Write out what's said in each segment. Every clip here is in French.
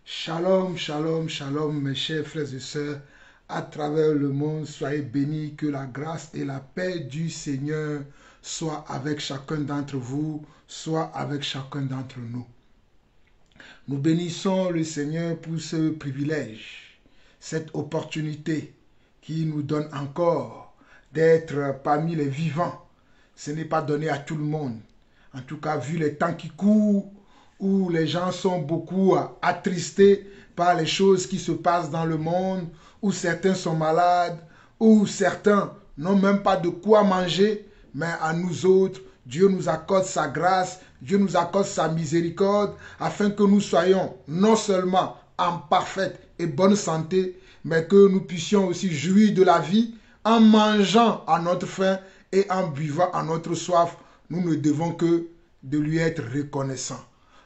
Shalom, shalom, shalom, mes chers frères et sœurs, à travers le monde, soyez bénis, que la grâce et la paix du Seigneur soient avec chacun d'entre vous, soit avec chacun d'entre nous. Nous bénissons le Seigneur pour ce privilège, cette opportunité qui nous donne encore d'être parmi les vivants. Ce n'est pas donné à tout le monde. En tout cas, vu les temps qui courent, où les gens sont beaucoup attristés par les choses qui se passent dans le monde, où certains sont malades, où certains n'ont même pas de quoi manger, mais à nous autres, Dieu nous accorde sa grâce, Dieu nous accorde sa miséricorde, afin que nous soyons non seulement en parfaite et bonne santé, mais que nous puissions aussi jouir de la vie en mangeant à notre faim et en buvant à notre soif. Nous ne devons que de lui être reconnaissants.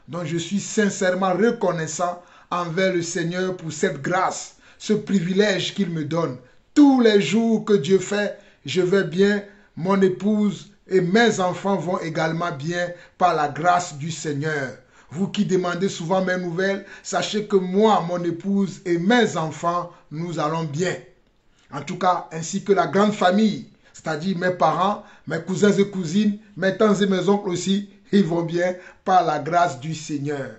Donc je suis sincèrement reconnaissant envers le Seigneur pour cette grâce, ce privilège qu'il me donne. Tous les jours que Dieu fait, je vais bien, mon épouse et mes enfants vont également bien par la grâce du Seigneur. Vous qui demandez souvent mes nouvelles, sachez que moi, mon épouse et mes enfants, nous allons bien. En tout cas, ainsi que la grande famille, c'est-à-dire mes parents, mes cousins et cousines, mes tantes et mes oncles aussi, ils vont bien par la grâce du Seigneur.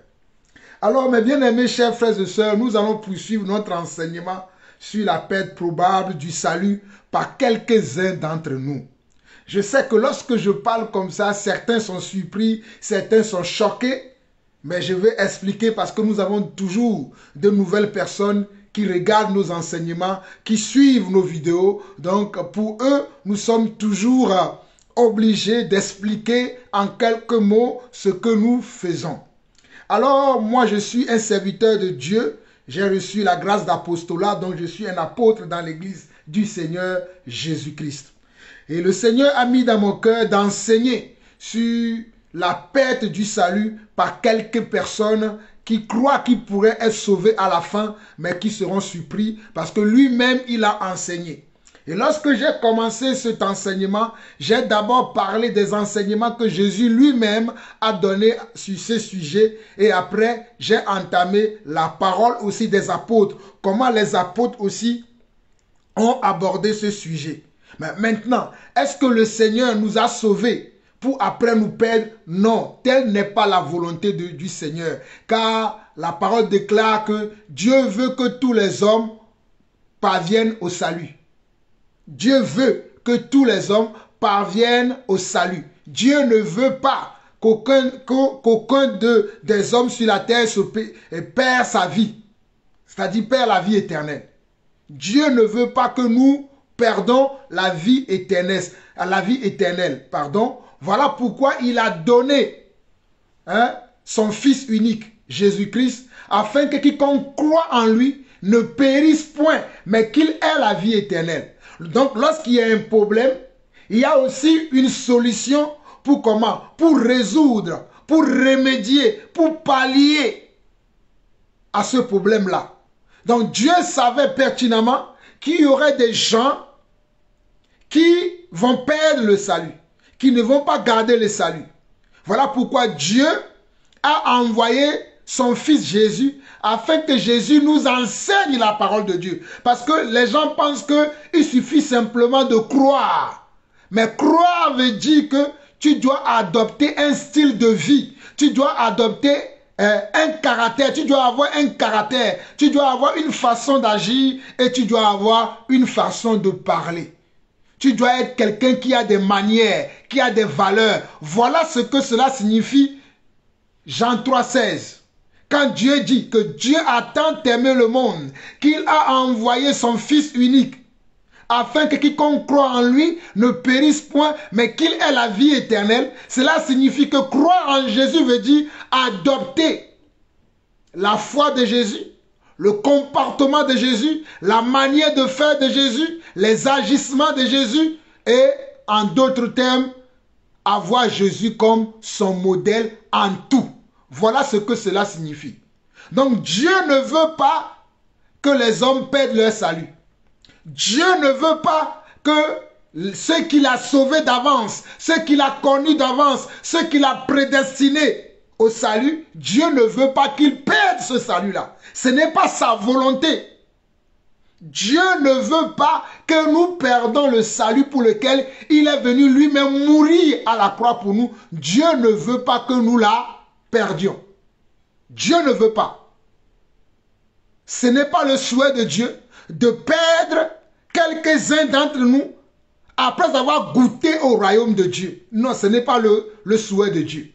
Alors, mes bien-aimés chers frères et sœurs, nous allons poursuivre notre enseignement sur la perte probable du salut par quelques-uns d'entre nous. Je sais que lorsque je parle comme ça, certains sont surpris, certains sont choqués, mais je vais expliquer parce que nous avons toujours de nouvelles personnes qui regardent nos enseignements, qui suivent nos vidéos. Donc, pour eux, nous sommes toujours obligés d'expliquer en quelques mots ce que nous faisons. Alors, moi, je suis un serviteur de Dieu. J'ai reçu la grâce d'apostolat, donc je suis un apôtre dans l'église du Seigneur Jésus-Christ. Et le Seigneur a mis dans mon cœur d'enseigner sur la perte du salut par quelques personnes qui croient qu'ils pourraient être sauvés à la fin, mais qui seront surpris parce que lui-même, il a enseigné. Et lorsque j'ai commencé cet enseignement, j'ai d'abord parlé des enseignements que Jésus lui-même a donnés sur ce sujet. Et après, j'ai entamé la parole aussi des apôtres. Comment les apôtres aussi ont abordé ce sujet. Mais maintenant, est-ce que le Seigneur nous a sauvés pour après nous perdre? Non, telle n'est pas la volonté du Seigneur. Car la parole déclare que Dieu veut que tous les hommes parviennent au salut. Dieu veut que tous les hommes parviennent au salut. Dieu ne veut pas qu'aucun des hommes sur la terre perd sa vie. C'est-à-dire perd la vie éternelle. Dieu ne veut pas que nous perdons la vie éternelle. Voilà pourquoi il a donné son Fils unique, Jésus-Christ, afin que quiconque croit en lui ne périsse point, mais qu'il ait la vie éternelle. Donc, lorsqu'il y a un problème, il y a aussi une solution pour comment? Pour résoudre, pour remédier, pour pallier à ce problème-là. Donc, Dieu savait pertinemment qu'il y aurait des gens qui vont perdre le salut, qui ne vont pas garder le salut. Voilà pourquoi Dieu a envoyé son Fils Jésus afin que Jésus nous enseigne la parole de Dieu. Parce que les gens pensent qu'il suffit simplement de croire. Mais croire veut dire que tu dois adopter un style de vie. Tu dois adopter un caractère. Tu dois avoir un caractère. Tu dois avoir une façon d'agir et tu dois avoir une façon de parler. Tu dois être quelqu'un qui a des manières, qui a des valeurs. Voilà ce que cela signifie. Jean 3,16. Quand Dieu dit que Dieu a tant aimé le monde qu'il a envoyé son Fils unique afin que quiconque croit en lui ne périsse point, mais qu'il ait la vie éternelle, cela signifie que croire en Jésus veut dire adopter la foi de Jésus, le comportement de Jésus, la manière de faire de Jésus, les agissements de Jésus et, en d'autres termes, avoir Jésus comme son modèle en tout. Voilà ce que cela signifie. Donc Dieu ne veut pas que les hommes perdent leur salut. Dieu ne veut pas que ceux qu'il a sauvés d'avance, ceux qu'il a connus d'avance, ceux qu'il a prédestinés au salut, Dieu ne veut pas qu'il perde ce salut-là. Ce n'est pas sa volonté. Dieu ne veut pas que nous perdons le salut pour lequel il est venu lui-même mourir à la croix pour nous. Dieu ne veut pas que nous la perdions. Dieu ne veut pas. Ce n'est pas le souhait de Dieu de perdre quelques-uns d'entre nous après avoir goûté au royaume de Dieu. Non, ce n'est pas le souhait de Dieu.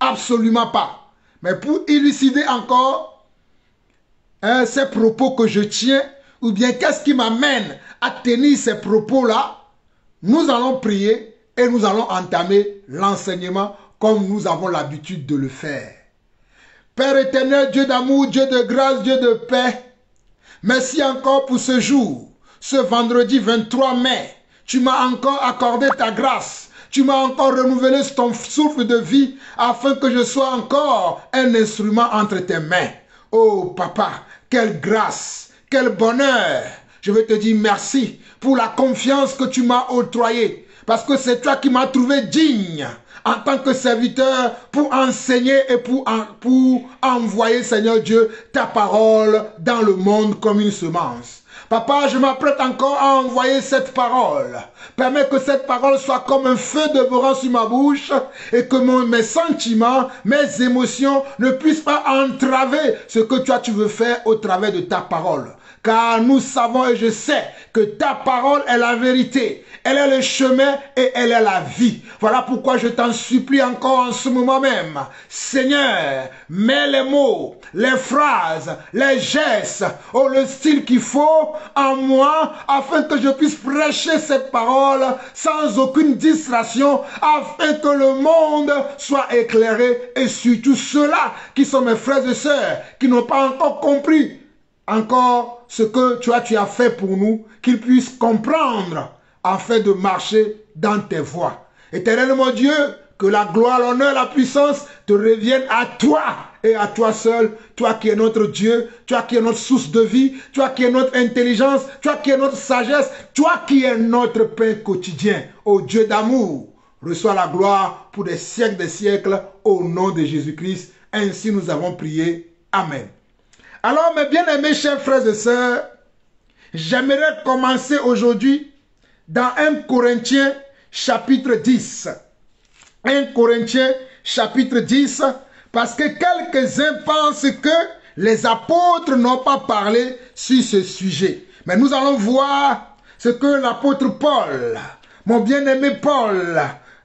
Absolument pas. Mais pour élucider encore ces propos que je tiens, ou bien qu'est-ce qui m'amène à tenir ces propos-là, nous allons prier et nous allons entamer l'enseignement comme nous avons l'habitude de le faire. Père éternel, Dieu d'amour, Dieu de grâce, Dieu de paix, merci encore pour ce jour, ce vendredi 23 mai. Tu m'as encore accordé ta grâce. Tu m'as encore renouvelé ton souffle de vie afin que je sois encore un instrument entre tes mains. Oh papa, quelle grâce, quel bonheur. Je veux te dire merci pour la confiance que tu m'as octroyée. Parce que c'est toi qui m'as trouvé digne en tant que serviteur pour enseigner et pour envoyer, Seigneur Dieu, ta parole dans le monde comme une semence. Papa, je m'apprête encore à envoyer cette parole. Permets que cette parole soit comme un feu dévorant sur ma bouche et que mes sentiments, mes émotions ne puissent pas entraver ce que toi tu veux faire au travers de ta parole. Car nous savons et je sais que ta parole est la vérité. Elle est le chemin et elle est la vie. Voilà pourquoi je t'en supplie encore en ce moment même. Seigneur, mets les mots, les phrases, les gestes, le style qu'il faut en moi afin que je puisse prêcher cette parole sans aucune distraction afin que le monde soit éclairé et surtout ceux-là qui sont mes frères et sœurs qui n'ont pas encore compris encore ce que tu as fait pour nous, qu'ils puissent comprendre afin de marcher dans tes voies. Éternel mon Dieu, que la gloire, l'honneur, la puissance te reviennent à toi et à toi seul, toi qui es notre Dieu, toi qui es notre source de vie, toi qui es notre intelligence, toi qui es notre sagesse, toi qui es notre pain quotidien. Ô Dieu d'amour, reçois la gloire pour des siècles au nom de Jésus-Christ. Ainsi nous avons prié. Amen. Alors mes bien-aimés chers frères et sœurs, j'aimerais commencer aujourd'hui dans 1 Corinthiens chapitre 10. 1 Corinthiens chapitre 10, parce que quelques-uns pensent que les apôtres n'ont pas parlé sur ce sujet. Mais nous allons voir ce que l'apôtre Paul, mon bien-aimé Paul,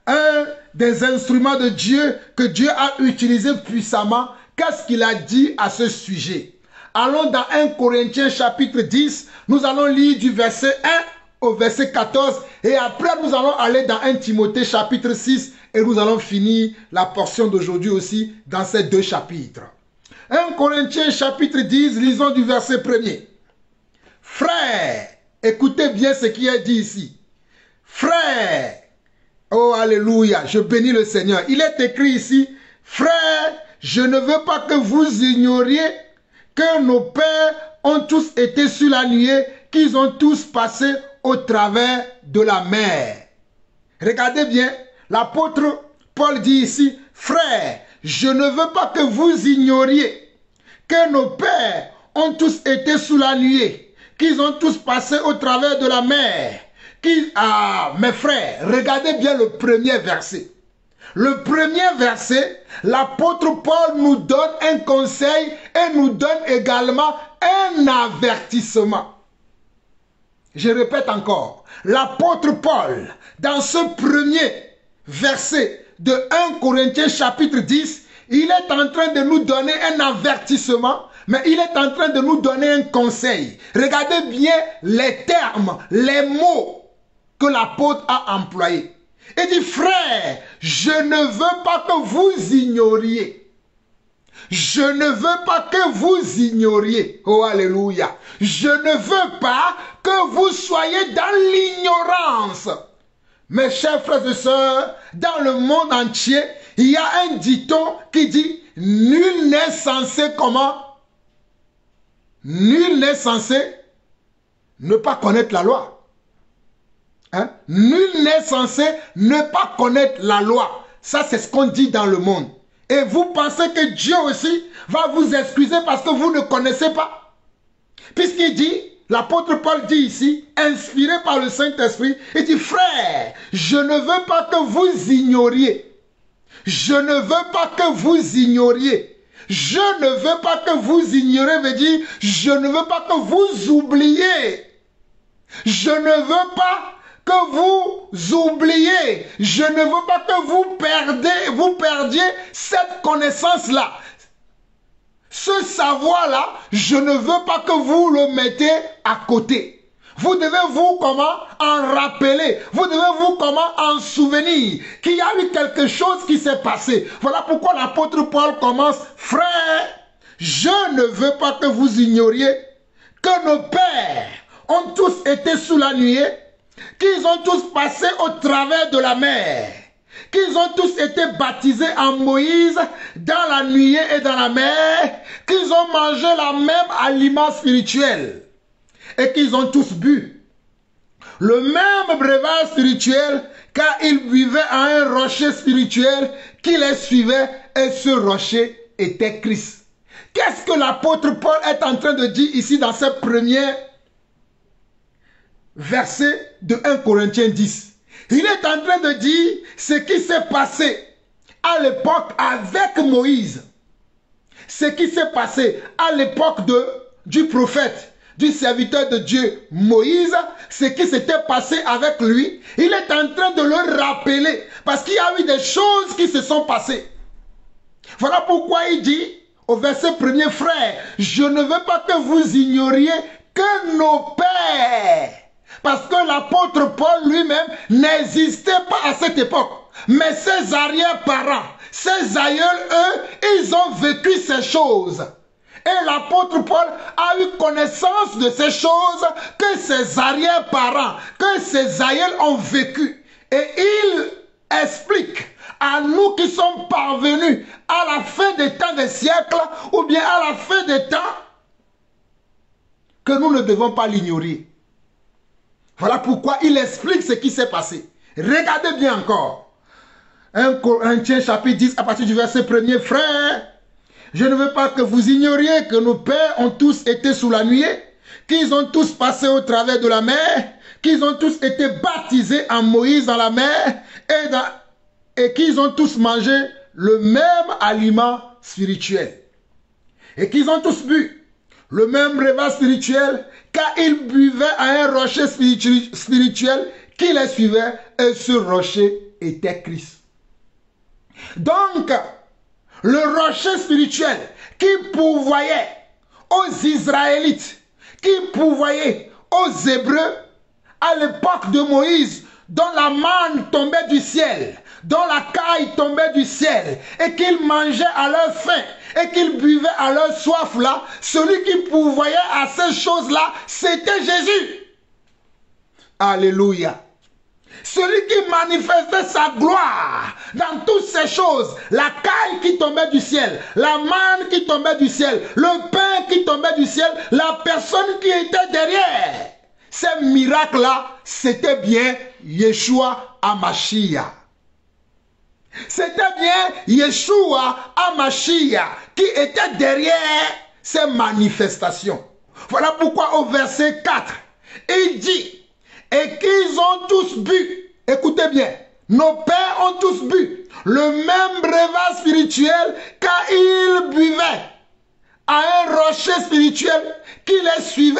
un des instruments de Dieu que Dieu a utilisé puissamment, qu'est-ce qu'il a dit à ce sujet? Allons dans 1 Corinthiens chapitre 10, nous allons lire du verset 1 au verset 14 et après nous allons aller dans 1 Timothée chapitre 6 et nous allons finir la portion d'aujourd'hui aussi dans ces deux chapitres. 1 Corinthiens chapitre 10, lisons du verset 1er. Frères, écoutez bien ce qui est dit ici. Frères, oh alléluia, je bénis le Seigneur. Il est écrit ici, frères, je ne veux pas que vous ignoriez que nos pères ont tous été sur la nuée, qu'ils ont tous passé au travers de la mer. Regardez bien, l'apôtre Paul dit ici, frères, je ne veux pas que vous ignoriez que nos pères ont tous été sous la nuée, qu'ils ont tous passé au travers de la mer. Mes frères, regardez bien le premier verset. Le premier verset, l'apôtre Paul nous donne un conseil et nous donne également un avertissement. Je répète encore, l'apôtre Paul, dans ce premier verset de 1 Corinthiens chapitre 10, il est en train de nous donner un avertissement, mais il est en train de nous donner un conseil. Regardez bien les termes, les mots que l'apôtre a employés. Il dit, frère, je ne veux pas que vous ignoriez. Je ne veux pas que vous ignoriez. Oh, alléluia. Je ne veux pas que vous soyez dans l'ignorance. Mes chers frères et sœurs, dans le monde entier, il y a un dicton qui dit, nul n'est censé comment? Nul n'est censé ne pas connaître la loi. Hein? Nul n'est censé ne pas connaître la loi. Ça, c'est ce qu'on dit dans le monde. Et vous pensez que Dieu aussi va vous excuser parce que vous ne connaissez pas. Puisqu'il dit, l'apôtre Paul dit ici, inspiré par le Saint-Esprit, il dit, frère, je ne veux pas que vous ignoriez. Je ne veux pas que vous ignoriez. Je ne veux pas que vous ignoriez, veut dire, je ne veux pas que vous oubliez. Je ne veux pas que vous oubliez. Je ne veux pas que vous perdiez cette connaissance-là. Ce savoir-là, je ne veux pas que vous le mettez à côté. Vous devez vous comment en rappeler. Vous devez vous comment en souvenir qu'il y a eu quelque chose qui s'est passé. Voilà pourquoi l'apôtre Paul commence. Frère, je ne veux pas que vous ignoriez que nos pères ont tous été sous la nuée, qu'ils ont tous passé au travers de la mer, qu'ils ont tous été baptisés en Moïse dans la nuée et dans la mer, qu'ils ont mangé la même aliment spirituel et qu'ils ont tous bu le même breuvage spirituel, car ils buvaient à un rocher spirituel qui les suivait, et ce rocher était Christ. Qu'est-ce que l'apôtre Paul est en train de dire ici dans ce premier verset de 1 Corinthiens 10? Il est en train de dire ce qui s'est passé à l'époque avec Moïse, ce qui s'est passé à l'époque du prophète, du serviteur de Dieu Moïse, ce qui s'était passé avec lui. Il est en train de le rappeler parce qu'il y a eu des choses qui se sont passées. Voilà pourquoi il dit au verset 1er, frère, je ne veux pas que vous ignoriez que nos pères, parce que l'apôtre Paul lui-même n'existait pas à cette époque, mais ses arrière-parents, ses aïeuls, eux, ils ont vécu ces choses. Et l'apôtre Paul a eu connaissance de ces choses que ses arrière-parents, que ses aïeuls ont vécu. Et il explique à nous qui sommes parvenus à la fin des temps des siècles, ou bien à la fin des temps, que nous ne devons pas l'ignorer. Voilà pourquoi il explique ce qui s'est passé. Regardez bien encore. 1 Corinthiens chapitre 10 à partir du verset 1er, frère, je ne veux pas que vous ignoriez que nos pères ont tous été sous la nuée, qu'ils ont tous passé au travers de la mer, qu'ils ont tous été baptisés en Moïse dans la mer, et qu'ils ont tous mangé le même aliment spirituel. Et qu'ils ont tous bu le même breuvage spirituel, car ils buvaient à un rocher spirituel qui les suivait, et ce rocher était Christ. Donc, le rocher spirituel qui pourvoyait aux Israélites, qui pourvoyait aux Hébreux à l'époque de Moïse, dont la manne tombait du ciel, dont la caille tombait du ciel, et qu'ils mangeaient à leur faim, et qu'ils buvaient à leur soif là, celui qui pourvoyait à ces choses-là, c'était Jésus. Alléluia. Celui qui manifestait sa gloire dans toutes ces choses, la caille qui tombait du ciel, la manne qui tombait du ciel, le pain qui tombait du ciel, la personne qui était derrière ces miracles-là, c'était bien Yeshua HaMashiach. C'était bien Yeshua HaMashiach qui était derrière ces manifestations. Voilà pourquoi au verset 4, il dit, et qu'ils ont tous bu, écoutez bien, nos pères ont tous bu le même breuvage spirituel, car ils buvaient à un rocher spirituel qui les suivait,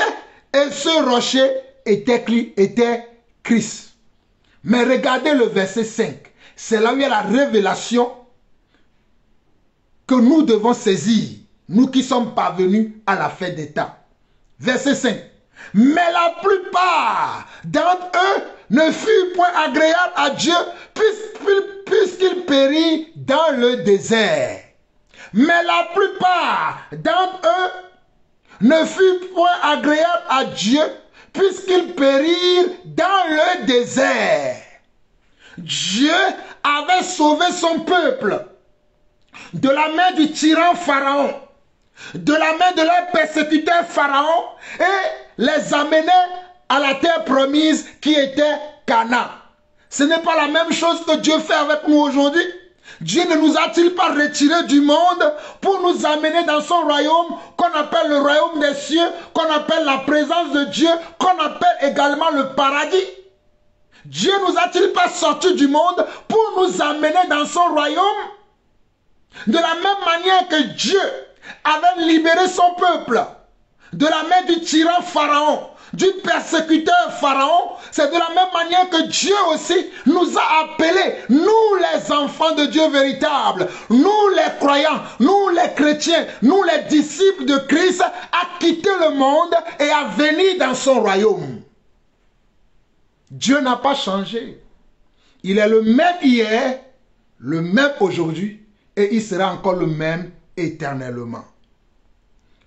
et ce rocher était Christ. Mais regardez le verset 5, c'est là où il y a la révélation que nous devons saisir, nous qui sommes parvenus à la fin des temps. Verset 5. Mais la plupart d'entre eux ne furent point agréables à Dieu, puisqu'ils périrent dans le désert. Mais la plupart d'entre eux ne furent point agréables à Dieu, puisqu'ils périrent dans le désert. Dieu avait sauvé son peuple de la main du tyran Pharaon, de la main de leur persécuteur Pharaon, et les amener à la terre promise qui était Canaan. Ce n'est pas la même chose que Dieu fait avec nous aujourd'hui. Dieu ne nous a-t-il pas retirés du monde pour nous amener dans son royaume qu'on appelle le royaume des cieux, qu'on appelle la présence de Dieu, qu'on appelle également le paradis? Dieu nous a-t-il pas sortis du monde pour nous amener dans son royaume? De la même manière que Dieu avait libéré son peuple de la main du tyran Pharaon, du persécuteur Pharaon, c'est de la même manière que Dieu aussi nous a appelés, nous les enfants de Dieu véritables, nous les croyants, nous les chrétiens, nous les disciples de Christ, à quitter le monde et à venir dans son royaume. Dieu n'a pas changé. Il est le même hier, le même aujourd'hui, et il sera encore le même éternellement.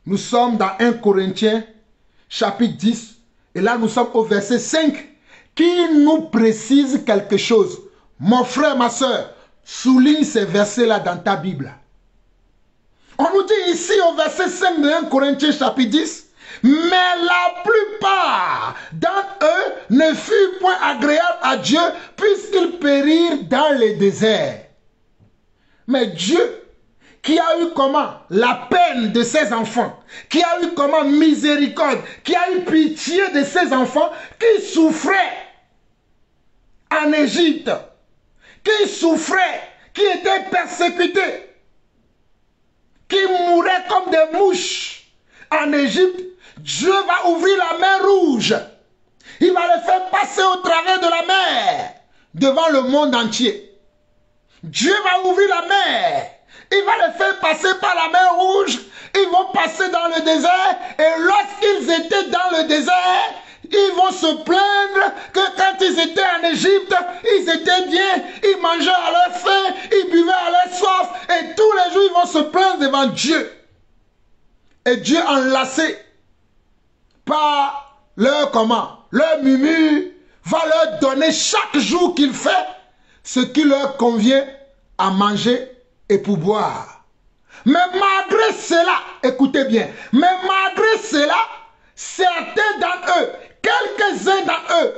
Nous sommes dans 1 Corinthiens, chapitre 10, et là nous sommes au verset 5, qui nous précise quelque chose. Mon frère, ma soeur, souligne ces versets-là dans ta Bible. On nous dit ici au verset 5 de 1 Corinthiens, chapitre 10, mais la plupart d'entre eux ne furent point agréables à Dieu, puisqu'ils périrent dans les déserts. Mais Dieu, qui a eu comment la peine de ses enfants, qui a eu comment miséricorde, qui a eu pitié de ses enfants, qui souffraient en Égypte, qui souffraient, qui étaient persécutés, qui mouraient comme des mouches en Égypte. Dieu va ouvrir la mer rouge. Il va les faire passer au travers de la mer devant le monde entier. Dieu va ouvrir la mer. Il va les faire passer par la mer rouge. Ils vont passer dans le désert. Et lorsqu'ils étaient dans le désert, ils vont se plaindre que quand ils étaient en Égypte, ils étaient bien. Ils mangeaient à leur faim. Ils buvaient à leur soif. Et tous les jours, ils vont se plaindre devant Dieu. Et Dieu, enlacé par leur leur murmure, va leur donner chaque jour qu'il fait ce qui leur convient à manger et pour boire. Mais malgré cela, écoutez bien, mais malgré cela, certains d'entre eux, quelques-uns d'entre eux,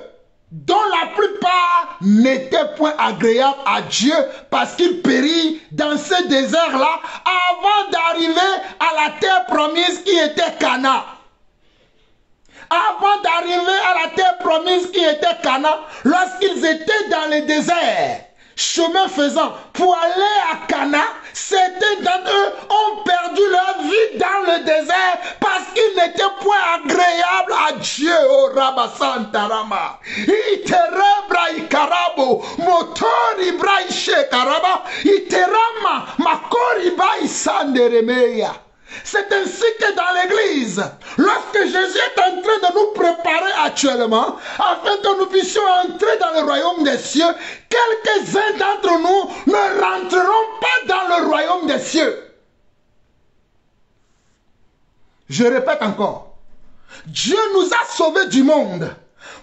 dont la plupart n'étaient point agréables à Dieu parce qu'ils périssent dans ce désert-là avant d'arriver à la terre promise qui était Canaan. Avant d'arriver à la terre promise qui était Canaan, lorsqu'ils étaient dans le désert, chemin faisant, pour aller à Canaan, certains d'entre eux ont perdu leur vie dans le désert parce qu'ils n'étaient point agréables à Dieu. Oh Rabasantarama. Iterabra ikarabo. Motor ibra shekaraba. Iterama makori bai sanderemeya. C'est ainsi que dans l'église, lorsque Jésus est en train de nous préparer actuellement, afin que nous puissions entrer dans le royaume des cieux, quelques-uns d'entre nous ne rentreront pas dans le royaume des cieux. Je répète encore, Dieu nous a sauvés du monde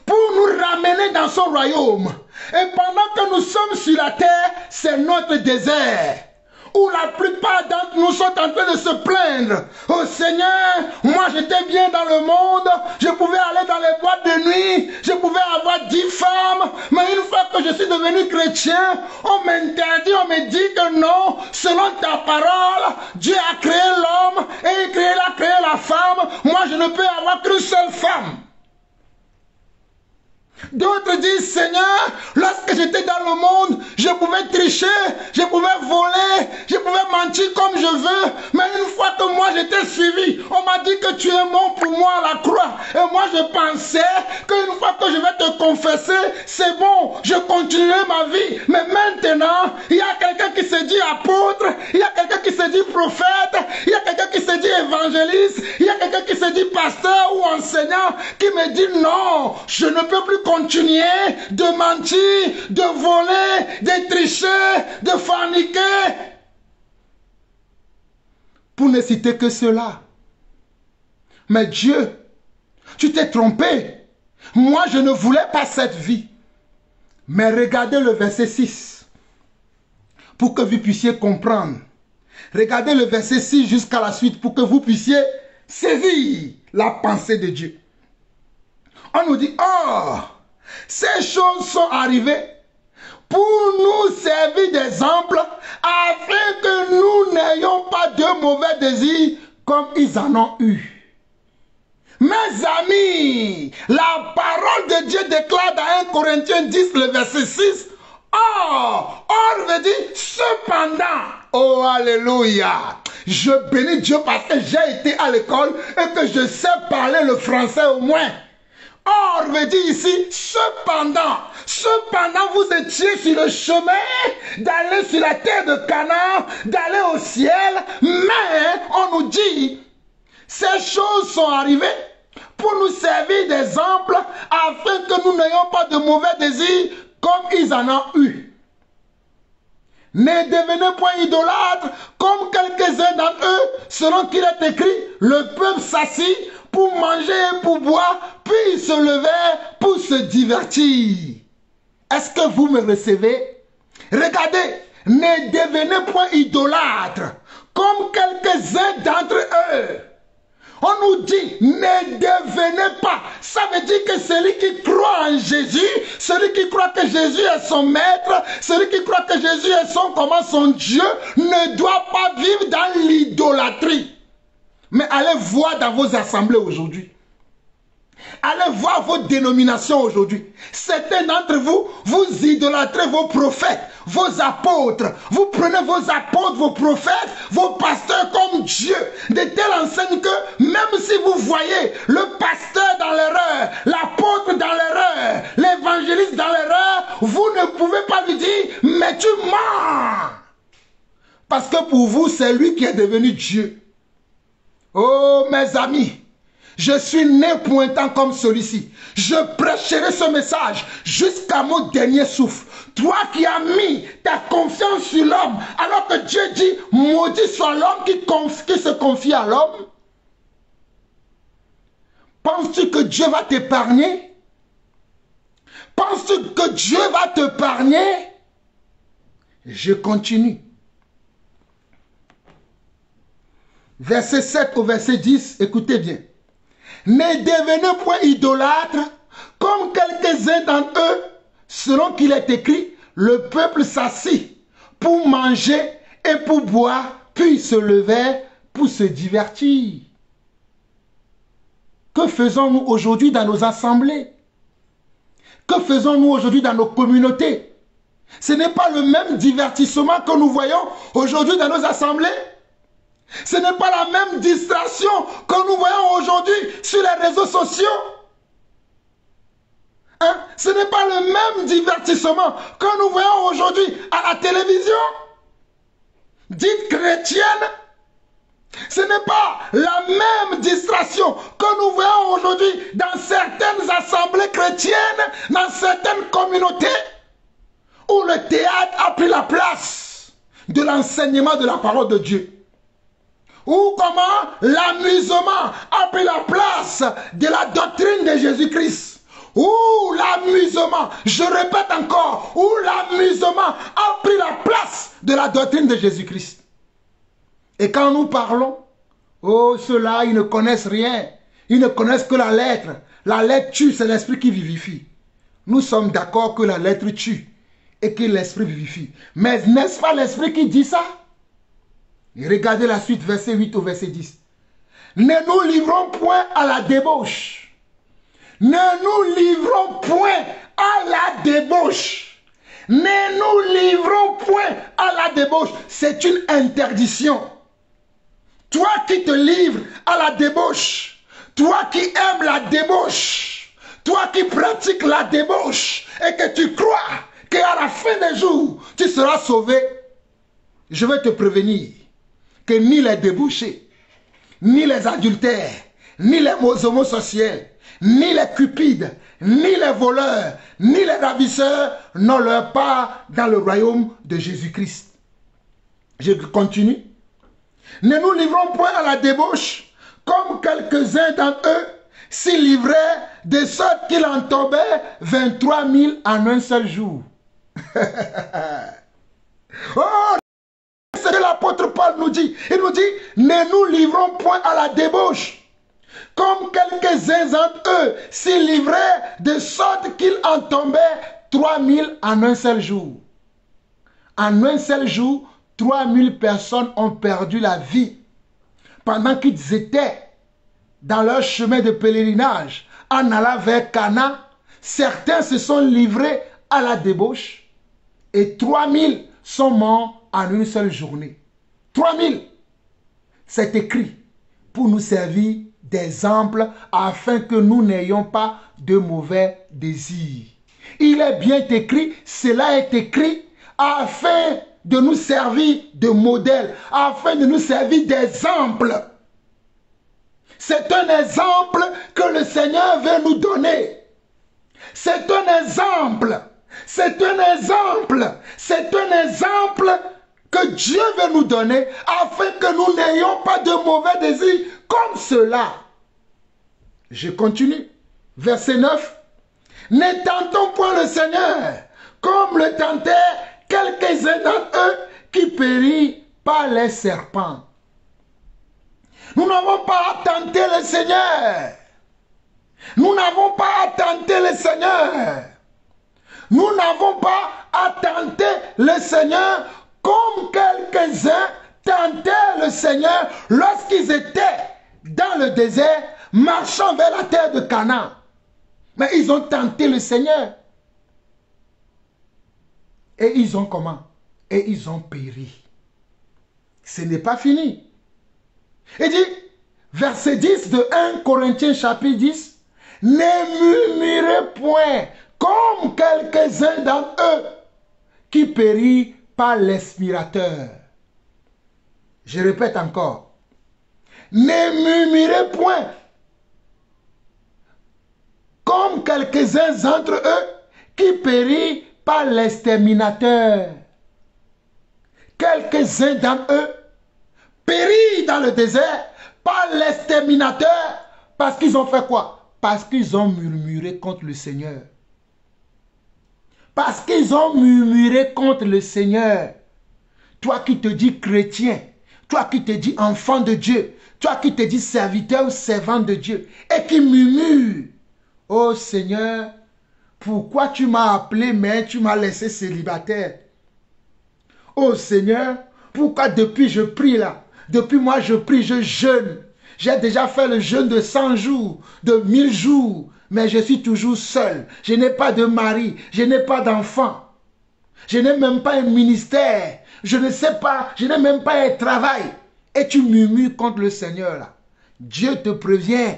pour nous ramener dans son royaume. Et pendant que nous sommes sur la terre, c'est notre désert, où la plupart d'entre nous sont en train de se plaindre. Oh Seigneur, moi j'étais bien dans le monde, je pouvais aller dans les boîtes de nuit, je pouvais avoir 10 femmes, mais une fois que je suis devenu chrétien, on m'interdit, on me dit que non, selon ta parole, Dieu a créé l'homme et il a créé la femme, moi je ne peux avoir qu'une seule femme. D'autres disent, Seigneur, lorsque j'étais dans le monde, je pouvais tricher, je pouvais voler, je pouvais mentir comme je veux. Mais une fois que moi j'étais suivi, on m'a dit que tu es mort pour moi à la croix. Et moi je pensais qu'une fois que je vais te confesser, c'est bon, je continuerai ma vie. Mais maintenant, il y a quelqu'un qui se dit apôtre, il y a quelqu'un qui se dit prophète, il y a quelqu'un qui se dit évangéliste, il y a quelqu'un qui se dit pasteur ou enseignant, qui me dit non, je ne peux plus continuer de mentir, de voler, de tricher, de forniquer. Pour ne citer que cela. Mais Dieu, tu t'es trompé. Moi, je ne voulais pas cette vie. Mais regardez le verset 6. Pour que vous puissiez comprendre. Regardez le verset 6 jusqu'à la suite pour que vous puissiez saisir la pensée de Dieu. On nous dit, oh, ces choses sont arrivées pour nous servir d'exemple, afin que nous n'ayons pas de mauvais désirs comme ils en ont eu. Mes amis, la parole de Dieu déclare dans 1 Corinthiens 10, le verset 6, or veut dire cependant. Oh, alléluia. Je bénis Dieu parce que j'ai été à l'école et que je sais parler le français au moins. Or veut dire ici cependant. Cependant, vous étiez sur le chemin d'aller sur la terre de Canaan, d'aller au ciel, mais on nous dit, ces choses sont arrivées pour nous servir d'exemple afin que nous n'ayons pas de mauvais désirs comme ils en ont eu. Ne devenez point idolâtres comme quelques-uns d'entre eux, selon qu'il est écrit, le peuple s'assit pour manger et pour boire, puis ils se levèrent pour se divertir. Est-ce que vous me recevez? Regardez, ne devenez point idolâtres comme quelques-uns d'entre eux. On nous dit, ne devenez pas. Ça veut dire que celui qui croit en Jésus, celui qui croit que Jésus est son maître, celui qui croit que Jésus est son Dieu, ne doit pas vivre dans l'idolâtrie. Mais allez voir dans vos assemblées aujourd'hui. Allez voir vos dénominations aujourd'hui. Certains d'entre vous, vous idolâtrez vos prophètes, vos apôtres. Vous prenez vos apôtres, vos prophètes, vos pasteurs comme Dieu. De telle enseigne que même si vous voyez le pasteur dans l'erreur, l'apôtre dans l'erreur, l'évangéliste dans l'erreur, vous ne pouvez pas lui dire, mais tu mens. Parce que pour vous, c'est lui qui est devenu Dieu. Oh mes amis, je suis né pour un temps comme celui-ci. Je prêcherai ce message jusqu'à mon dernier souffle. Toi qui as mis ta confiance sur l'homme, alors que Dieu dit, maudit soit l'homme qui se confie à l'homme. Penses-tu que Dieu va t'épargner? Penses-tu que Dieu va t'épargner? Je continue. Verset 7 au verset 10, écoutez bien. Ne devenez point idolâtres, comme quelques-uns d'entre eux, selon qu'il est écrit, le peuple s'assit pour manger et pour boire, puis se lever pour se divertir. Que faisons-nous aujourd'hui dans nos assemblées? Que faisons-nous aujourd'hui dans nos communautés? Ce n'est pas le même divertissement que nous voyons aujourd'hui dans nos assemblées. Ce n'est pas la même distraction que nous voyons aujourd'hui sur les réseaux sociaux. Hein? Ce n'est pas le même divertissement que nous voyons aujourd'hui à la télévision. Dite chrétienne. Ce n'est pas la même distraction que nous voyons aujourd'hui dans certaines assemblées chrétiennes, dans certaines communautés, où le théâtre a pris la place de l'enseignement de la parole de Dieu. Ou comment l'amusement a pris la place de la doctrine de Jésus-Christ. Ou l'amusement, je répète encore, où l'amusement a pris la place de la doctrine de Jésus-Christ. Et quand nous parlons, oh ceux-là, ils ne connaissent rien. Ils ne connaissent que la lettre. La lettre tue, c'est l'esprit qui vivifie. Nous sommes d'accord que la lettre tue et que l'esprit vivifie. Mais n'est-ce pas l'esprit qui dit ça? Et regardez la suite, verset 8 au verset 10. Ne nous livrons point à la débauche. Ne nous livrons point à la débauche. Ne nous livrons point à la débauche. C'est une interdiction. Toi qui te livres à la débauche, toi qui aimes la débauche, toi qui pratiques la débauche et que tu crois qu'à la fin des jours, tu seras sauvé, je vais te prévenir que ni les débauchés, ni les adultères, ni les homosexuels, ni les cupides, ni les voleurs, ni les ravisseurs n'ont leur part dans le royaume de Jésus-Christ. Je continue. Ne nous livrons point à la débauche, comme quelques-uns d'entre eux s'y livraient, de sorte qu'il en tombait 23 000 en un seul jour. Oh, c'est ce que l'apôtre Paul nous dit. Il nous dit, ne nous livrons point à la débauche, comme quelques-uns d'entre eux s'y livraient, de sorte qu'il en tombait 3 000 en un seul jour. En un seul jour, 3000 personnes ont perdu la vie. Pendant qu'ils étaient dans leur chemin de pèlerinage, en allant vers Cana, certains se sont livrés à la débauche et 3000 sont morts en une seule journée. 3000. C'est écrit pour nous servir d'exemple afin que nous n'ayons pas de mauvais désirs. Il est bien écrit, cela est écrit afin de nous servir de modèle, afin de nous servir d'exemple. C'est un exemple que le Seigneur veut nous donner. C'est un exemple. C'est un exemple. C'est un exemple que Dieu veut nous donner afin que nous n'ayons pas de mauvais désirs comme cela. Je continue. Verset 9. Ne tentons point le Seigneur comme le tentèrent quelques-uns d'entre eux qui périssent par les serpents. Nous n'avons pas à tenter le Seigneur. Nous n'avons pas à tenter le Seigneur. Nous n'avons pas à tenter le Seigneur comme quelques-uns tentaient le Seigneur lorsqu'ils étaient dans le désert, marchant vers la terre de Canaan. Mais ils ont tenté le Seigneur. Et ils ont comment? Et ils ont péri. Ce n'est pas fini. Il dit, verset 10 de 1 Corinthiens chapitre 10, ne murmurez point comme quelques-uns d'entre eux qui périssent par l'aspirateur. Je répète encore, ne murmurez point comme quelques-uns d'entre eux qui périssent par l'exterminateur. Quelques-uns d'entre eux périt dans le désert par l'exterminateur parce qu'ils ont fait quoi? Parce qu'ils ont murmuré contre le Seigneur. Parce qu'ils ont murmuré contre le Seigneur. Toi qui te dis chrétien, toi qui te dis enfant de Dieu, toi qui te dis serviteur ou servante de Dieu et qui murmure, oh Seigneur, pourquoi tu m'as appelé mais tu m'as laissé célibataire? Oh Seigneur, pourquoi depuis je prie là? Depuis moi je prie, je jeûne. J'ai déjà fait le jeûne de 100 jours, de 1000 jours. Mais je suis toujours seul. Je n'ai pas de mari. Je n'ai pas d'enfant. Je n'ai même pas un ministère. Je ne sais pas. Je n'ai même pas un travail. Et tu murmures contre le Seigneur là. Dieu te prévient.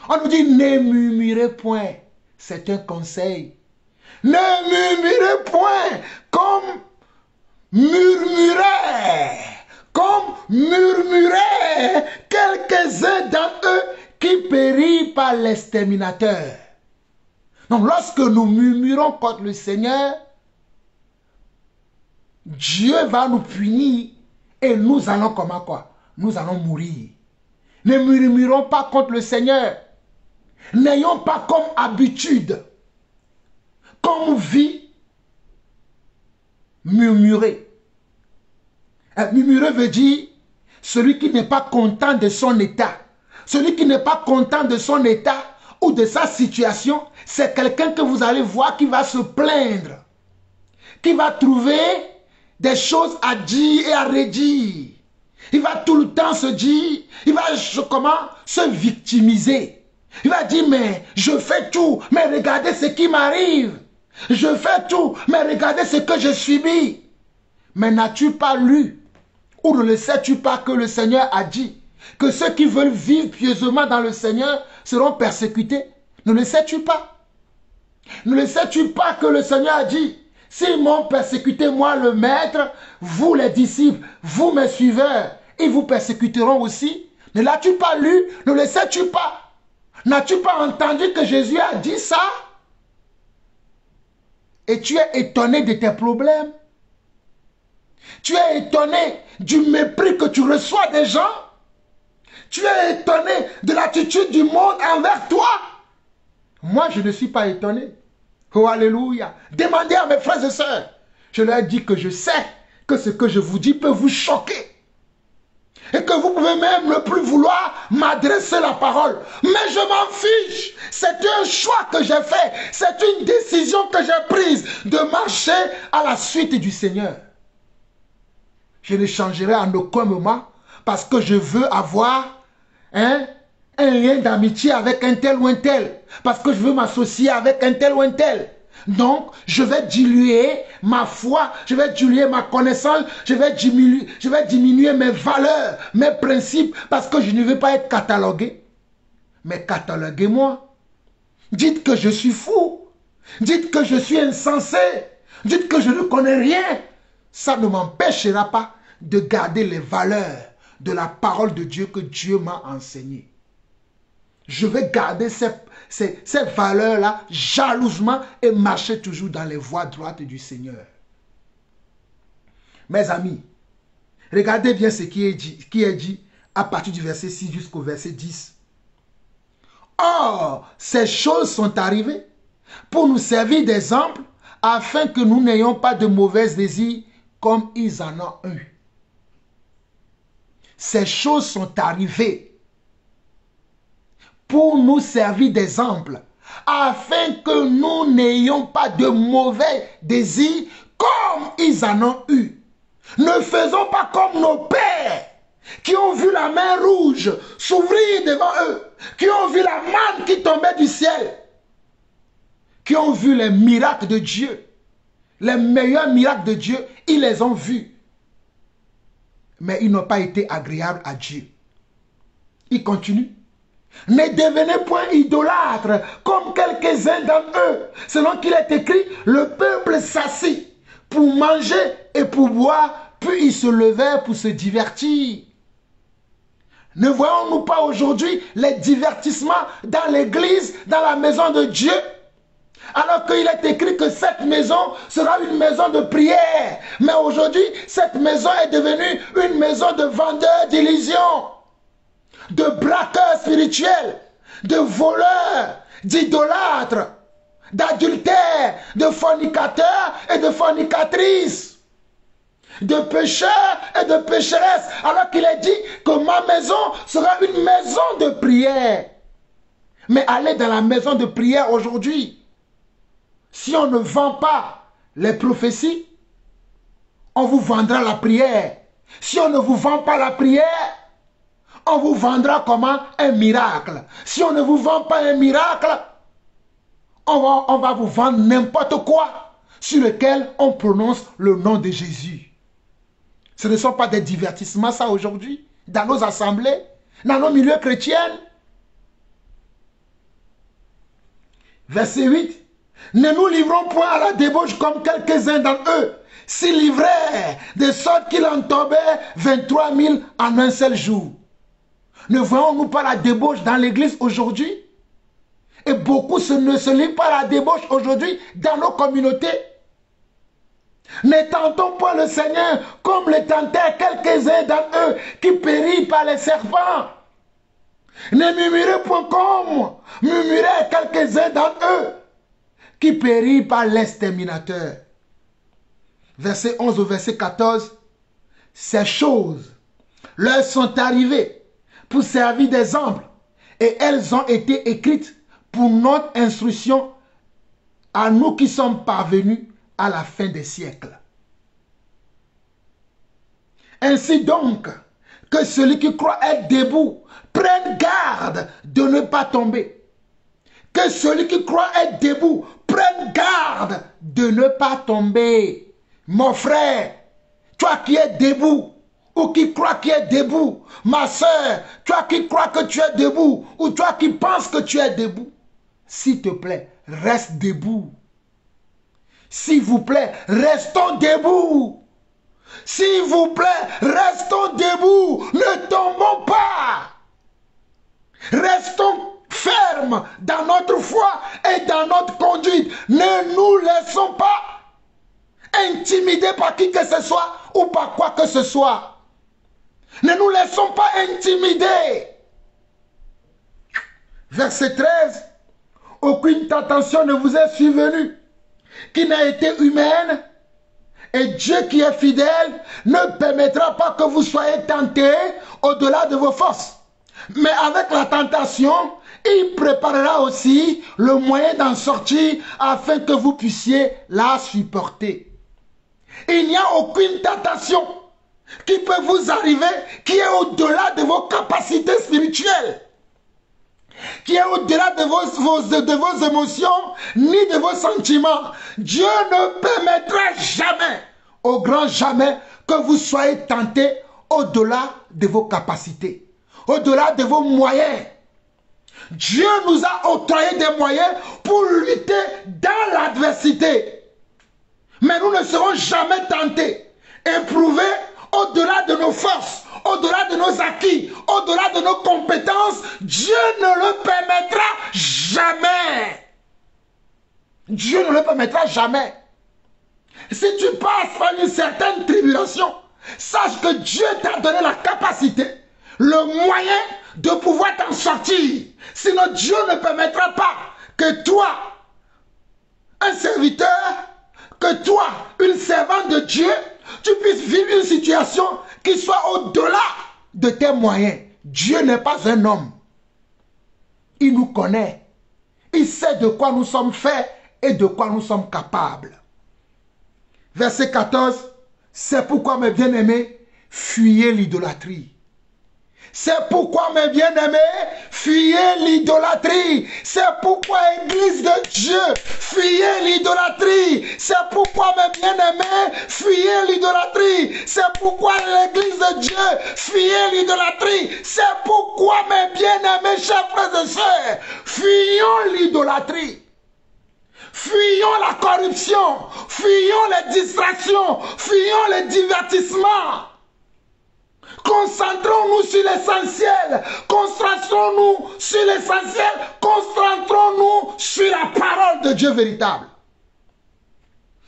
On nous dit ne murmurez point. C'est un conseil. Ne murmurez point comme murmuraient. Comme murmuraient quelques-uns d'entre eux qui périssent par l'exterminateur. Donc lorsque nous murmurons contre le Seigneur, Dieu va nous punir et nous allons comment quoi? Nous allons mourir. Ne murmurons pas contre le Seigneur. N'ayons pas comme habitude, comme vie, murmurer. Murmurer veut dire celui qui n'est pas content de son état. Celui qui n'est pas content de son état ou de sa situation, c'est quelqu'un que vous allez voir qui va se plaindre, qui va trouver des choses à dire et à redire. Il va tout le temps se dire, il va se victimiser. Il va dire, mais je fais tout, mais regardez ce qui m'arrive. Je fais tout, mais regardez ce que je subis. Mais n'as-tu pas lu ou ne le sais-tu pas que le Seigneur a dit que ceux qui veulent vivre pieusement dans le Seigneur seront persécutés? Ne le sais-tu pas? Ne le sais-tu pas que le Seigneur a dit, s'ils m'ont persécuté, moi le maître, vous les disciples, vous mes suiveurs, ils vous persécuteront aussi? Ne l'as-tu pas lu? Ne le sais-tu pas? N'as-tu pas entendu que Jésus a dit ça? Et tu es étonné de tes problèmes. Tu es étonné du mépris que tu reçois des gens. Tu es étonné de l'attitude du monde envers toi. Moi, je ne suis pas étonné. Oh, alléluia. Demandez à mes frères et sœurs. Je leur dis que je sais que ce que je vous dis peut vous choquer. Et que vous pouvez même ne plus vouloir m'adresser la parole. Mais je m'en fiche. C'est un choix que j'ai fait. C'est une décision que j'ai prise de marcher à la suite du Seigneur. Je ne changerai en aucun moment parce que je veux avoir un lien d'amitié avec un tel ou un tel. Parce que je veux m'associer avec un tel ou un tel. Donc, je vais diluer ma foi, je vais diluer ma connaissance, je vais diminuer mes valeurs, mes principes, parce que je ne veux pas être catalogué. Mais cataloguez-moi. Dites que je suis fou. Dites que je suis insensé. Dites que je ne connais rien. Ça ne m'empêchera pas de garder les valeurs de la parole de Dieu que Dieu m'a enseignée. Je vais garder ces valeurs-là jalousement et marcher toujours dans les voies droites du Seigneur. Mes amis, regardez bien ce qui est dit à partir du verset 6 jusqu'au verset 10. Or, ces choses sont arrivées pour nous servir d'exemple afin que nous n'ayons pas de mauvais désirs comme ils en ont eu. Ces choses sont arrivées pour nous servir d'exemple, afin que nous n'ayons pas de mauvais désirs comme ils en ont eu. Ne faisons pas comme nos pères qui ont vu la mer rouge s'ouvrir devant eux, qui ont vu la manne qui tombait du ciel, qui ont vu les miracles de Dieu, les meilleurs miracles de Dieu, ils les ont vus. Mais ils n'ont pas été agréables à Dieu. Il continue. Ne devenez point idolâtres comme quelques-uns d'entre eux, selon qu'il est écrit, le peuple s'assit pour manger et pour boire, puis ils se levèrent pour se divertir. Ne voyons-nous pas aujourd'hui les divertissements dans l'église, dans la maison de Dieu, alors qu'il est écrit que cette maison sera une maison de prière. Mais aujourd'hui, cette maison est devenue une maison de vendeurs d'illusions, de braqueurs spirituels, de voleurs, d'idolâtres, d'adultères, de fornicateurs et de fornicatrices, de pécheurs et de pécheresses, alors qu'il est dit que ma maison sera une maison de prière. Mais allez dans la maison de prière aujourd'hui. Si on ne vend pas les prophéties, on vous vendra la prière. Si on ne vous vend pas la prière, on vous vendra comment? Un miracle. Si on ne vous vend pas un miracle, on va vous vendre n'importe quoi sur lequel on prononce le nom de Jésus. Ce ne sont pas des divertissements ça aujourd'hui, dans nos assemblées, dans nos milieux chrétiens. Verset 8. Ne nous livrons point à la débauche comme quelques-uns d'entre eux s'y livrèrent, de sorte qu'il en tombait 23 000 en un seul jour. Ne voyons-nous pas la débauche dans l'église aujourd'hui? Et beaucoup ne se livrent pas à la débauche aujourd'hui dans nos communautés. Ne tentons point le Seigneur comme le tentèrent quelques-uns d'entre eux qui périrent par les serpents. Ne murmurez point comme murmuraient quelques-uns d'entre eux qui périt par l'exterminateur. Verset 11 au verset 14. Ces choses leur sont arrivées pour servir d'exemple et elles ont été écrites pour notre instruction à nous qui sommes parvenus à la fin des siècles. Ainsi donc, que celui qui croit être debout prenne garde de ne pas tomber. Que celui qui croit être debout prenne garde de ne pas tomber. Mon frère, toi qui es debout, ou qui crois qui es debout, ma soeur, toi qui crois que tu es debout, ou toi qui penses que tu es debout, s'il te plaît, reste debout. S'il vous plaît, restons debout. S'il vous plaît, restons debout. Ne tombons pas. Restons fermes dans notre foi et dans notre conduite. Ne nous laissons pas intimider par qui que ce soit ou par quoi que ce soit. Ne nous laissons pas intimider. Verset 13. Aucune tentation ne vous est survenue qui n'a été humaine, et Dieu qui est fidèle ne permettra pas que vous soyez tentés au-delà de vos forces. Mais avec la tentation, il préparera aussi le moyen d'en sortir afin que vous puissiez la supporter. Il n'y a aucune tentation qui peut vous arriver, qui est au-delà de vos capacités spirituelles, qui est au-delà de vos émotions, ni de vos sentiments. Dieu ne permettra jamais, au grand jamais, que vous soyez tentés au-delà de vos capacités, au-delà de vos moyens. Dieu nous a octroyé des moyens pour lutter dans l'adversité. Mais nous ne serons jamais tentés, éprouvés au-delà de nos forces, au-delà de nos acquis, au-delà de nos compétences. Dieu ne le permettra jamais. Dieu ne le permettra jamais. Si tu passes par une certaine tribulation, sache que Dieu t'a donné la capacité, le moyen de pouvoir t'en sortir. Sinon, Dieu ne permettra pas que toi, un serviteur, que toi, une servante de Dieu, tu puisses vivre une situation qui soit au-delà de tes moyens. Dieu n'est pas un homme. Il nous connaît. Il sait de quoi nous sommes faits et de quoi nous sommes capables. Verset 14. C'est pourquoi, mes bien-aimés, fuyez l'idolâtrie. C'est pourquoi, mes bien-aimés, fuyez l'idolâtrie. C'est pourquoi, Église de Dieu, fuyez l'idolâtrie. C'est pourquoi, mes bien-aimés, fuyez l'idolâtrie. C'est pourquoi, l'Église de Dieu, fuyez l'idolâtrie. C'est pourquoi, mes bien-aimés, chers frères et sœurs, fuyons l'idolâtrie. Fuyons la corruption, fuyons les distractions, fuyons les divertissements. Concentrons-nous sur l'essentiel. Concentrons-nous sur l'essentiel. Concentrons-nous sur la parole de Dieu véritable.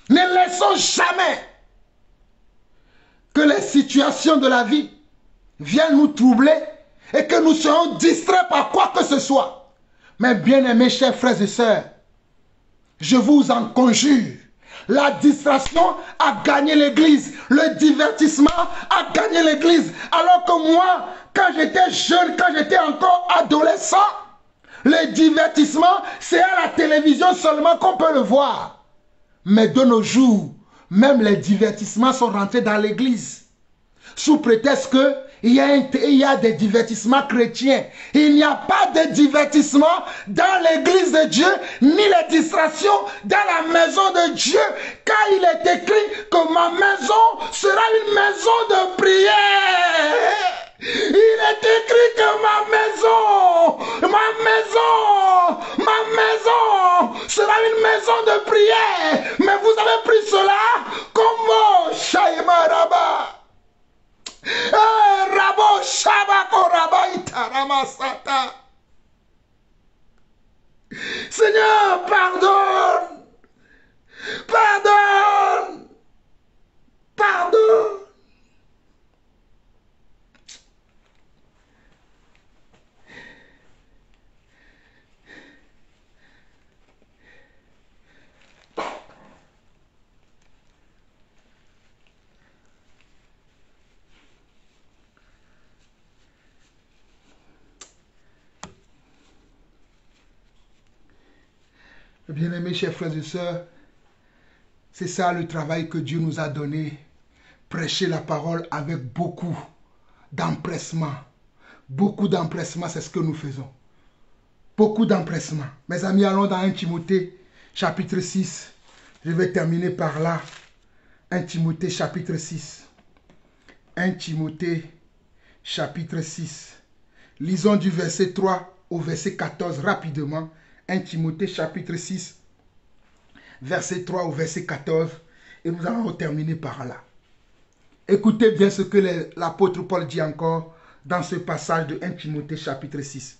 Ne laissons jamais que les situations de la vie viennent nous troubler et que nous soyons distraits par quoi que ce soit. Mes bien-aimés chers frères et sœurs, je vous en conjure. La distraction a gagné l'église. Le divertissement a gagné l'église. Alors que moi, quand j'étais jeune, quand j'étais encore adolescent, le divertissement, c'est à la télévision seulement qu'on peut le voir. Mais de nos jours, même les divertissements sont rentrés dans l'église. Sous prétexte qu'il y a des divertissements chrétiens. Il n'y a pas de divertissement dans l'église de Dieu, ni les distractions dans la maison de Dieu, car il est écrit que ma maison sera une maison de prière. Il est écrit que ma maison sera une maison de prière. Mais vous avez pris cela comme Shaïma Rabba. Rabo Shabako Rabaïta Ramasata. Seigneur, pardonne. Pardonne. Pardonne. Bien-aimés chers frères et sœurs, c'est ça le travail que Dieu nous a donné. Prêcher la parole avec beaucoup d'empressement. Beaucoup d'empressement, c'est ce que nous faisons. Beaucoup d'empressement. Mes amis, allons dans 1 Timothée, chapitre 6. Je vais terminer par là. 1 Timothée, chapitre 6. 1 Timothée, chapitre 6. Lisons du verset 3 au verset 14 rapidement. 1 Timothée chapitre 6, verset 3 au verset 14, et nous allons terminer par là. Écoutez bien ce que l'apôtre Paul dit encore dans ce passage de 1 Timothée chapitre 6.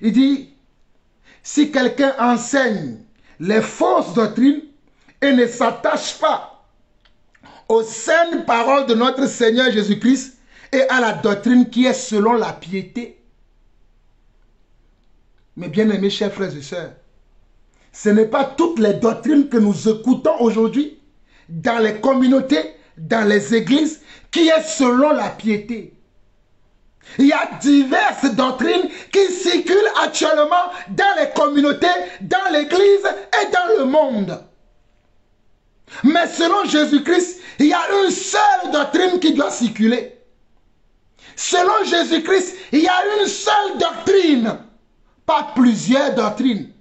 Il dit, si quelqu'un enseigne les fausses doctrines et ne s'attache pas aux saines paroles de notre Seigneur Jésus-Christ et à la doctrine qui est selon la piété, mes bien-aimés chers frères et sœurs, ce n'est pas toutes les doctrines que nous écoutons aujourd'hui dans les communautés, dans les églises, qui est selon la piété. Il y a diverses doctrines qui circulent actuellement dans les communautés, dans l'église et dans le monde. Mais selon Jésus-Christ, il y a une seule doctrine qui doit circuler. Selon Jésus-Christ, il y a une seule doctrine, pas plusieurs doctrines.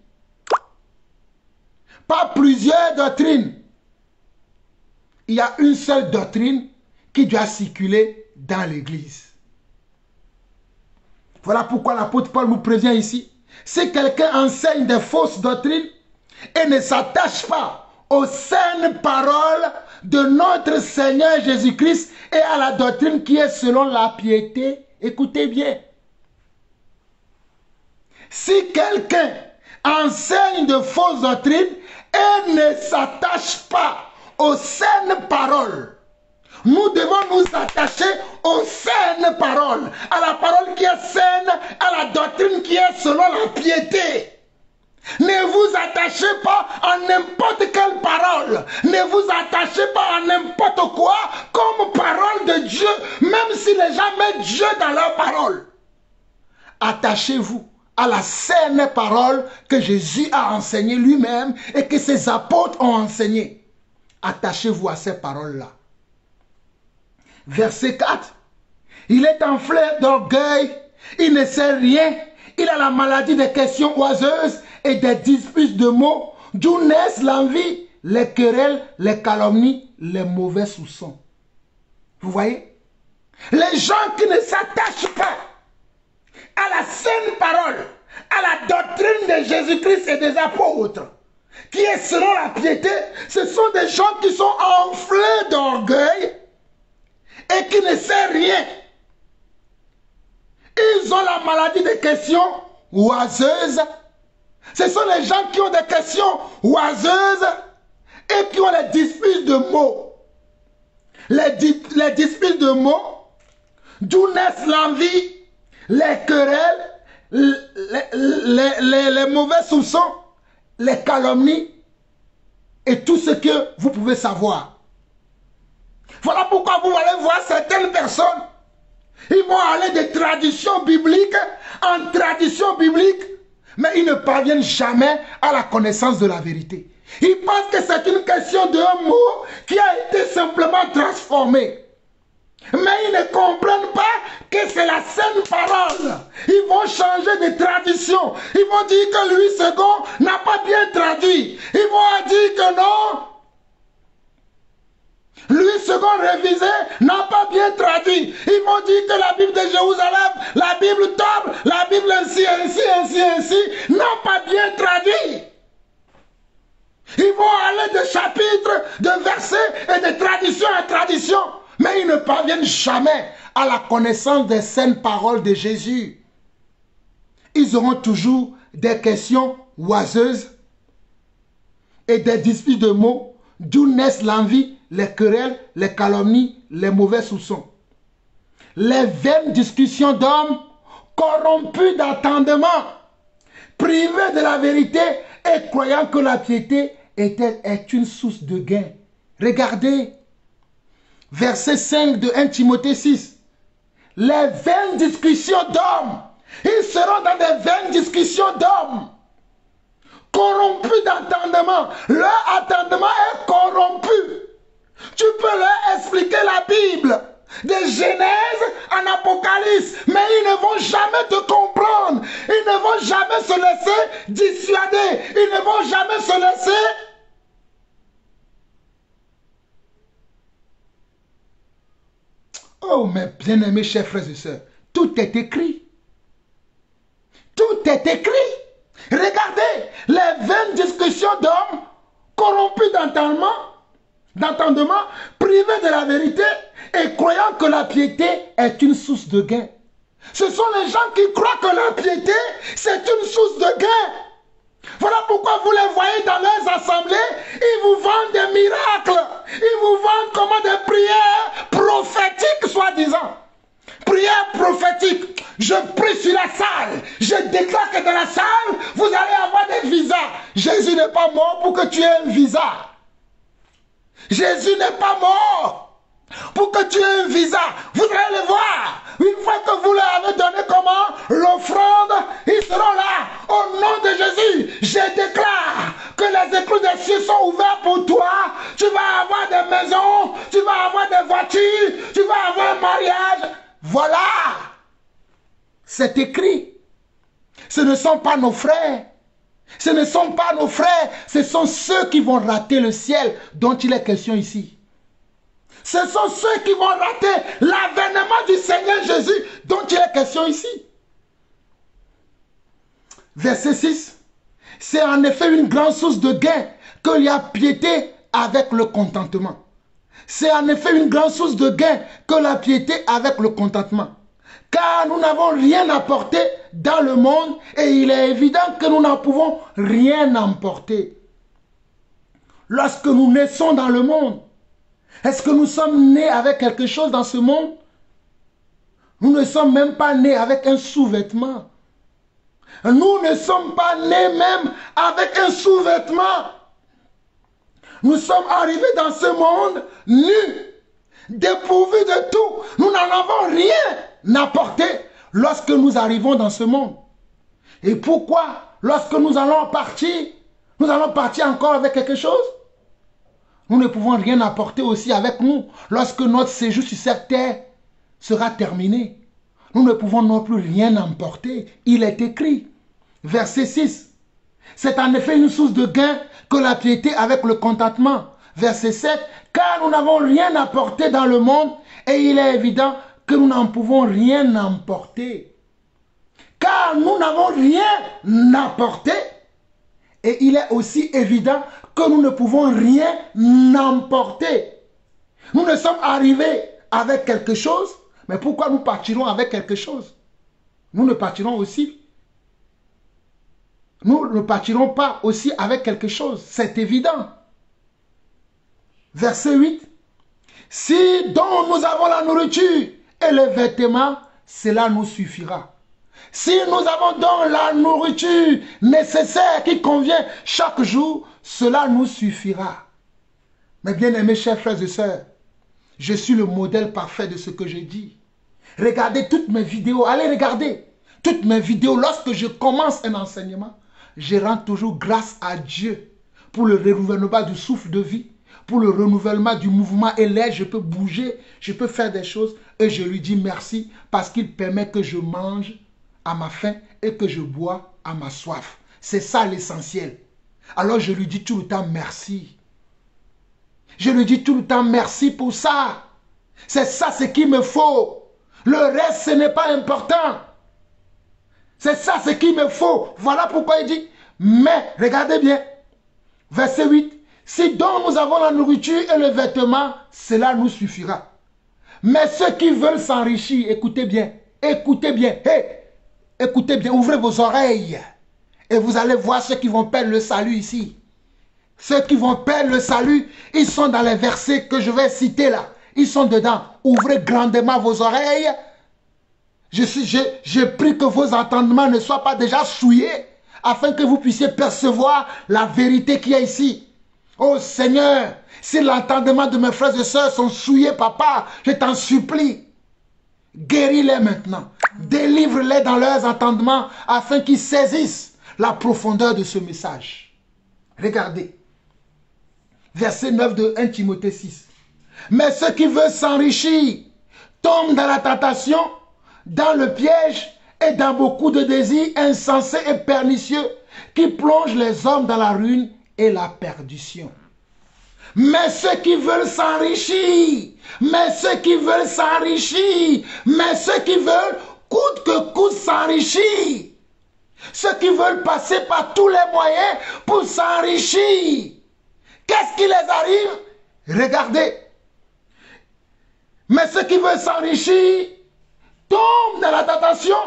Pas plusieurs doctrines. Il y a une seule doctrine qui doit circuler dans l'Église. Voilà pourquoi l'apôtre Paul nous prévient ici. Si quelqu'un enseigne des fausses doctrines et ne s'attache pas aux saines paroles de notre Seigneur Jésus-Christ et à la doctrine qui est selon la piété, écoutez bien. Si quelqu'un enseigne de fausses doctrines et ne s'attache pas aux saines paroles, nous devons nous attacher aux saines paroles, à la parole qui est saine, à la doctrine qui est selon la piété. Ne vous attachez pas à n'importe quelle parole. Ne vous attachez pas à n'importe quoi comme parole de Dieu, même si les gens mettent Dieu dans leur parole. Attachez-vous à la saine parole que Jésus a enseignée lui-même et que ses apôtres ont enseignée. Attachez-vous à ces paroles-là. Verset 4. Il est enflé d'orgueil, il ne sait rien, il a la maladie des questions oiseuses et des disputes de mots, d'où naissent l'envie, les querelles, les calomnies, les mauvais soupçons. Vous voyez? Les gens qui ne s'attachent pas à la saine parole, à la doctrine de Jésus-Christ et des apôtres, qui est selon la piété, ce sont des gens qui sont enflés d'orgueil et qui ne savent rien. Ils ont la maladie des questions oiseuses. Ce sont les gens qui ont des questions oiseuses et qui ont les disputes de mots. Les disputes de mots, d'où naissent l'envie, les querelles, les mauvais soupçons, les calomnies et tout ce que vous pouvez savoir. Voilà pourquoi vous allez voir certaines personnes, ils vont aller de tradition biblique en tradition biblique, mais ils ne parviennent jamais à la connaissance de la vérité. Ils pensent que c'est une question d'un mot qui a été simplement transformé. Mais ils ne comprennent pas que c'est la saine parole. Ils vont changer de tradition. Ils vont dire que Louis II n'a pas bien traduit. Ils vont dire que non. Louis II révisé n'a pas bien traduit. Ils vont dire que la Bible de Jérusalem, la Bible Table, la Bible ainsi n'a pas bien traduit. Ils vont aller de chapitres, de versets et de tradition en tradition. Mais ils ne parviennent jamais à la connaissance des saines paroles de Jésus. Ils auront toujours des questions oiseuses et des disputes de mots, d'où naissent l'envie, les querelles, les calomnies, les mauvais soupçons. Les vaines discussions d'hommes corrompus d'entendement, privés de la vérité et croyant que la piété est une source de gain. Regardez, verset 5 de 1 Timothée 6. Les vaines discussions d'hommes, ils seront dans des vaines discussions d'hommes, corrompus d'entendement. Leur entendement est corrompu. Tu peux leur expliquer la Bible, de Genèse en Apocalypse, mais ils ne vont jamais te comprendre. Ils ne vont jamais se laisser dissuader. Ils ne vont jamais se laisser. Oh, mes bien-aimés chers frères et sœurs, tout est écrit. Tout est écrit. Regardez, les vaines discussions d'hommes corrompus d'entendement, privés de la vérité et croyant que la piété est une source de gain. Ce sont les gens qui croient que la piété, c'est une source de gain. Voilà pourquoi vous les voyez dans leurs assemblées, ils vous vendent des miracles, ils vous vendent comment des prières prophétiques soi-disant. Prière prophétique, je prie sur la salle, je déclare que dans la salle, vous allez avoir des visas. Jésus n'est pas mort pour que tu aies un visa. Jésus n'est pas mort pour que tu aies un visa. Vous allez le voir. Une fois que vous leur avez donné comment? L'offrande, ils seront là. Au nom de Jésus, je déclare que les éclus des cieux sont ouverts pour toi. Tu vas voiture, tu vas avoir un mariage. Voilà. C'est écrit. Ce ne sont pas nos frères. Ce ne sont pas nos frères. Ce sont ceux qui vont rater le ciel dont il est question ici. Ce sont ceux qui vont rater l'avènement du Seigneur Jésus dont il est question ici. Verset 6. C'est en effet une grande source de gain qu'il y a piété avec le contentement. C'est en effet une grande source de gain que la piété avec le contentement. Car nous n'avons rien apporté dans le monde et il est évident que nous n'en pouvons rien emporter. Lorsque nous naissons dans le monde, est-ce que nous sommes nés avec quelque chose dans ce monde? Nous ne sommes même pas nés avec un sous-vêtement. Nous ne sommes pas nés même avec un sous-vêtement. Nous sommes arrivés dans ce monde nus, dépourvus de tout. Nous n'en avons rien apporté lorsque nous arrivons dans ce monde. Et pourquoi, lorsque nous allons partir encore avec quelque chose? Nous ne pouvons rien apporter aussi avec nous lorsque notre séjour sur cette terre sera terminé. Nous ne pouvons non plus rien emporter. Il est écrit, verset 6. C'est en effet une source de gain que la piété avec le contentement. Verset 7. Car nous n'avons rien apporté dans le monde et il est évident que nous n'en pouvons rien emporter. Car nous n'avons rien apporté et il est aussi évident que nous ne pouvons rien emporter. Nous ne sommes arrivés avec quelque chose, mais pourquoi nous partirons avec quelque chose? Nous ne partirons pas aussi avec quelque chose, c'est évident. Verset 8. Si donc nous avons la nourriture et les vêtements, cela nous suffira. Si nous avons donc la nourriture nécessaire qui convient chaque jour, cela nous suffira. Mes bien-aimés chers frères et sœurs, je suis le modèle parfait de ce que je dis. Regardez toutes mes vidéos, allez regarder toutes mes vidéos. Lorsque je commence un enseignement, je rends toujours grâce à Dieu pour le renouvellement du souffle de vie, pour le renouvellement du mouvement et l'air. Je peux bouger, je peux faire des choses et je lui dis merci parce qu'il permet que je mange à ma faim et que je bois à ma soif. C'est ça l'essentiel. Alors je lui dis tout le temps merci. Je lui dis tout le temps merci pour ça. C'est ça ce qu'il me faut. Le reste, ce n'est pas important. C'est ça ce qu'il me faut. Voilà pourquoi il dit, mais regardez bien, verset 8, si donc nous avons la nourriture et le vêtement, cela nous suffira. Mais ceux qui veulent s'enrichir, écoutez bien, hey, écoutez bien, ouvrez vos oreilles et vous allez voir ceux qui vont perdre le salut ici. Ceux qui vont perdre le salut, ils sont dans les versets que je vais citer là. Ils sont dedans. Ouvrez grandement vos oreilles. Je prie que vos entendements ne soient pas déjà souillés afin que vous puissiez percevoir la vérité qui est ici. Oh Seigneur, si l'entendement de mes frères et sœurs sont souillés, papa, je t'en supplie. Guéris-les maintenant. Délivre-les dans leurs entendements afin qu'ils saisissent la profondeur de ce message. Regardez. Verset 9 de 1 Timothée 6. Mais ceux qui veulent s'enrichir tombent dans la tentation, dans le piège et dans beaucoup de désirs insensés et pernicieux qui plongent les hommes dans la ruine et la perdition. Mais ceux qui veulent s'enrichir, mais ceux qui veulent coûte que coûte s'enrichir, ceux qui veulent passer par tous les moyens pour s'enrichir, qu'est-ce qui les arrive? Regardez. Mais ceux qui veulent s'enrichir tombent dans la tentation,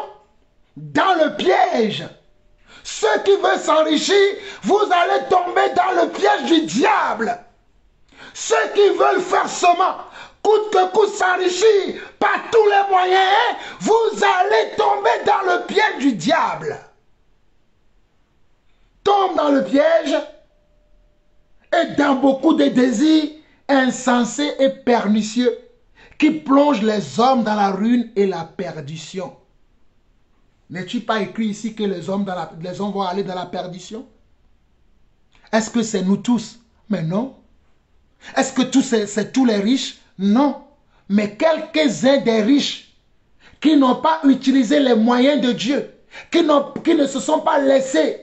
dans le piège. Ceux qui veulent s'enrichir, vous allez tomber dans le piège du diable. Ceux qui veulent faire seulement, coûte que coûte s'enrichir par tous les moyens, vous allez tomber dans le piège du diable. Tombe dans le piège et dans beaucoup de désirs insensés et pernicieux qui plongent les hommes dans la ruine et la perdition. N'est-il pas écrit ici que les hommes vont aller dans la perdition? Est-ce que c'est nous tous? Mais non. Est-ce que c'est tous les riches? Non. Mais quelques-uns des riches qui n'ont pas utilisé les moyens de Dieu, qui ne se sont pas laissés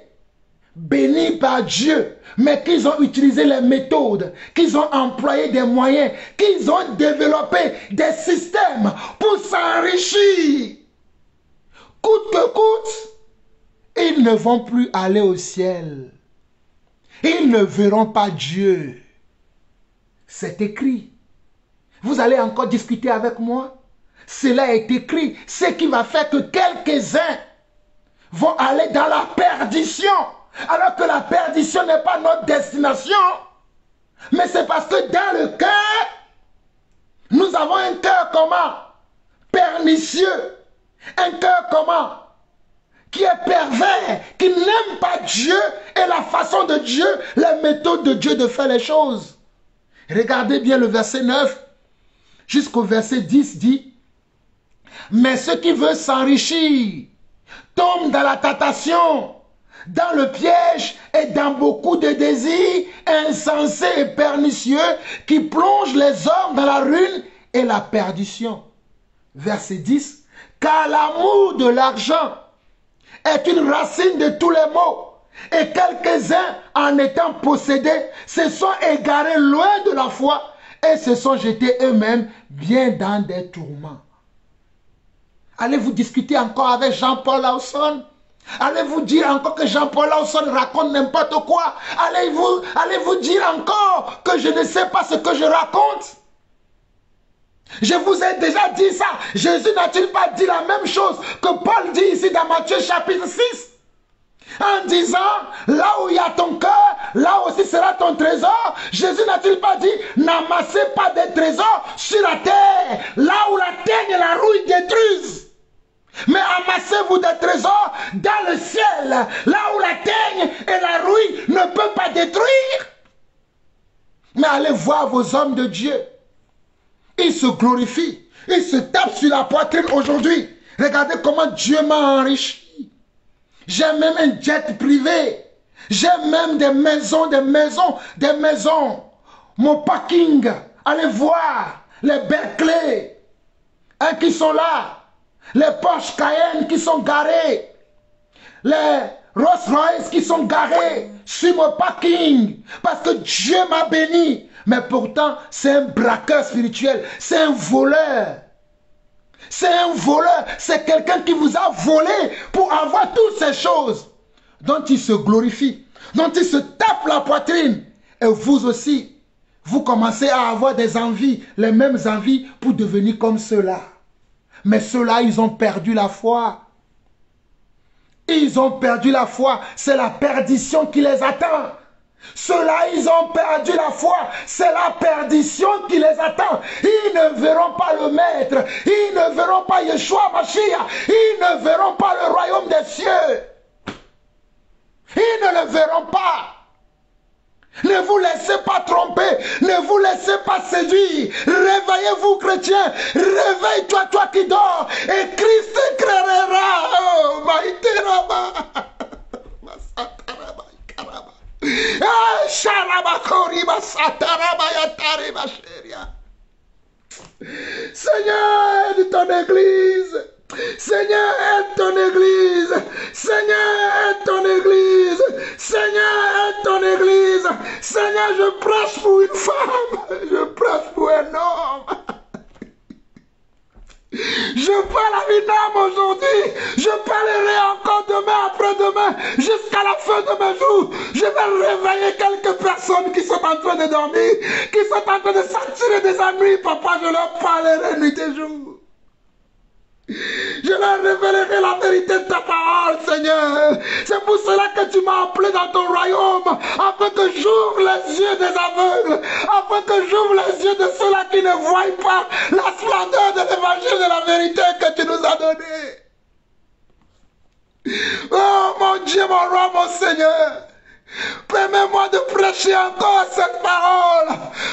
bénis par Dieu, mais qu'ils ont utilisé les méthodes, qu'ils ont employé des moyens, qu'ils ont développé des systèmes pour s'enrichir. Coûte que coûte, ils ne vont plus aller au ciel. Ils ne verront pas Dieu. C'est écrit. Vous allez encore discuter avec moi? Cela est écrit. Ce qui va faire que quelques-uns vont aller dans la perdition. Alors que la perdition n'est pas notre destination. Mais c'est parce que dans le cœur, nous avons un cœur comment? Pernicieux. Un cœur comment? Qui est pervers, qui n'aime pas Dieu et la façon de Dieu, les méthodes de Dieu de faire les choses. Regardez bien le verset 9 jusqu'au verset 10 dit, mais ceux qui veulent s'enrichir tombent dans la tentation, dans le piège et dans beaucoup de désirs insensés et pernicieux qui plongent les hommes dans la ruine et la perdition. Verset 10, car l'amour de l'argent est une racine de tous les maux, et quelques-uns, en étant possédés, se sont égarés loin de la foi et se sont jetés eux-mêmes bien dans des tourments. Allez-vous discuter encore avec Jean-Paul Lawson? Allez-vous dire encore que Jean-Paul Lawson raconte n'importe quoi? Allez-vous dire encore que je ne sais pas ce que je raconte? Je vous ai déjà dit ça. Jésus n'a-t-il pas dit la même chose que Paul dit ici dans Matthieu chapitre 6? En disant, là où il y a ton cœur, là aussi sera ton trésor. Jésus n'a-t-il pas dit, n'amassez pas des trésors sur la terre, là où la teigne et la rouille détruisent. Mais amassez-vous des trésors dans le ciel, là où la teigne et la rouille ne peuvent pas détruire. Mais allez voir vos hommes de Dieu. Ils se glorifient. Ils se tapent sur la poitrine aujourd'hui. Regardez comment Dieu m'a enrichi. J'ai même un jet privé. J'ai même des maisons. Mon parking. Allez voir les Berkeley qui sont là. Les Porsche Cayenne qui sont garés. Les Rolls-Royce qui sont garés sur mon parking. Parce que Dieu m'a béni. Mais pourtant, c'est un braqueur spirituel. C'est un voleur. C'est un voleur. C'est quelqu'un qui vous a volé pour avoir toutes ces choses dont il se glorifie, dont il se tape la poitrine. Et vous aussi, vous commencez à avoir des envies, les mêmes envies pour devenir comme ceux-là. Mais ceux-là, ils ont perdu la foi. Ils ont perdu la foi. C'est la perdition qui les attend. Ceux-là, ils ont perdu la foi. C'est la perdition qui les attend. Ils ne verront pas le Maître. Ils ne verront pas Yeshua Mashiach. Ils ne verront pas le royaume des cieux. Ils ne le verront pas. Ne vous laissez pas tromper. Ne vous laissez pas séduire. Réveillez-vous, chrétiens. Réveille-toi, toi qui dors. Et Christ éclairera. Oh, Maïteraba. Seigneur, aide ton église. Seigneur, aide ton église. Seigneur, aide ton église. Seigneur, aide ton église. Seigneur, je prêche pour une femme. Je prêche pour un homme. Je parle à une âme aujourd'hui. Je parlerai encore demain, après-demain, jusqu'à la fin de mes jours. Je vais réveiller quelques personnes qui sont en train de dormir, qui sont en train de s'attirer des ennuis. Papa, je leur parlerai nuit et jour. Je leur révélerai la vérité de ta parole, Seigneur. C'est pour cela que tu m'as appelé dans ton royaume, afin que j'ouvre les yeux des aveugles, afin que j'ouvre les yeux de ceux-là qui ne voient pas la splendeur de l'évangile de la vérité que tu nous as donné. Oh mon Dieu, mon roi, mon Seigneur. Permets-moi de prêcher encore cette parole.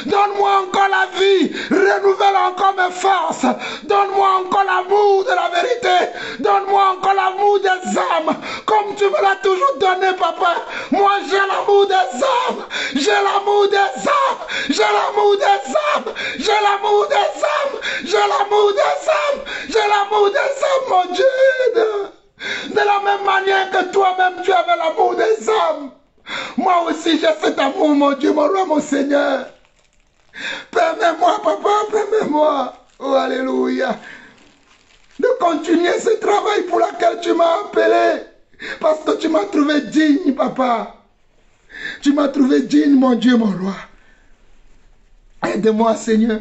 Donne-moi encore la vie. Renouvelle encore mes forces. Donne-moi encore l'amour de la vérité. Donne-moi encore l'amour des âmes. Comme tu me l'as toujours donné, papa. Moi, j'ai l'amour des âmes. J'ai l'amour des âmes. J'ai l'amour des âmes. J'ai l'amour des âmes. mon Dieu, de la même manière que toi-même tu avais l'amour des âmes, moi aussi j'ai cet amour, mon Dieu, mon roi, mon Seigneur. Permets-moi, papa, permets-moi, oh alléluia, de continuer ce travail pour lequel tu m'as appelé, parce que tu m'as trouvé digne, papa. Tu m'as trouvé digne, mon Dieu, mon roi. Aide-moi, Seigneur.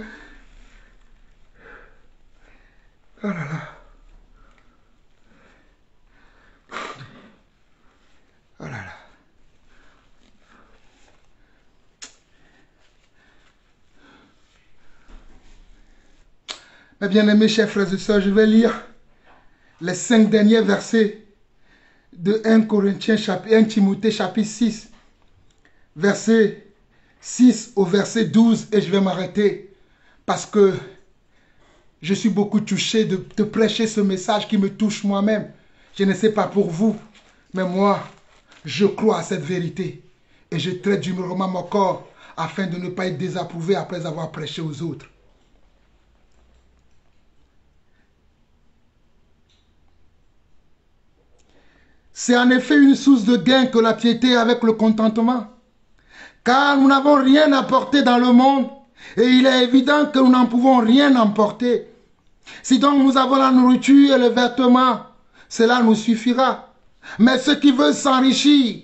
Oh là là. Oh là là. Mes bien-aimés chers frères et sœurs, je vais lire les 5 derniers versets de 1 Timothée chapitre 6, verset 6 au verset 12, et je vais m'arrêter parce que je suis beaucoup touché de prêcher ce message qui me touche moi-même. Je ne sais pas pour vous, mais moi, je crois à cette vérité et je traite durement mon corps afin de ne pas être désapprouvé après avoir prêché aux autres. C'est en effet une source de gain que la piété avec le contentement. Car nous n'avons rien apporté dans le monde et il est évident que nous n'en pouvons rien emporter. Si donc nous avons la nourriture et le vêtement, cela nous suffira. Mais ceux qui veulent s'enrichir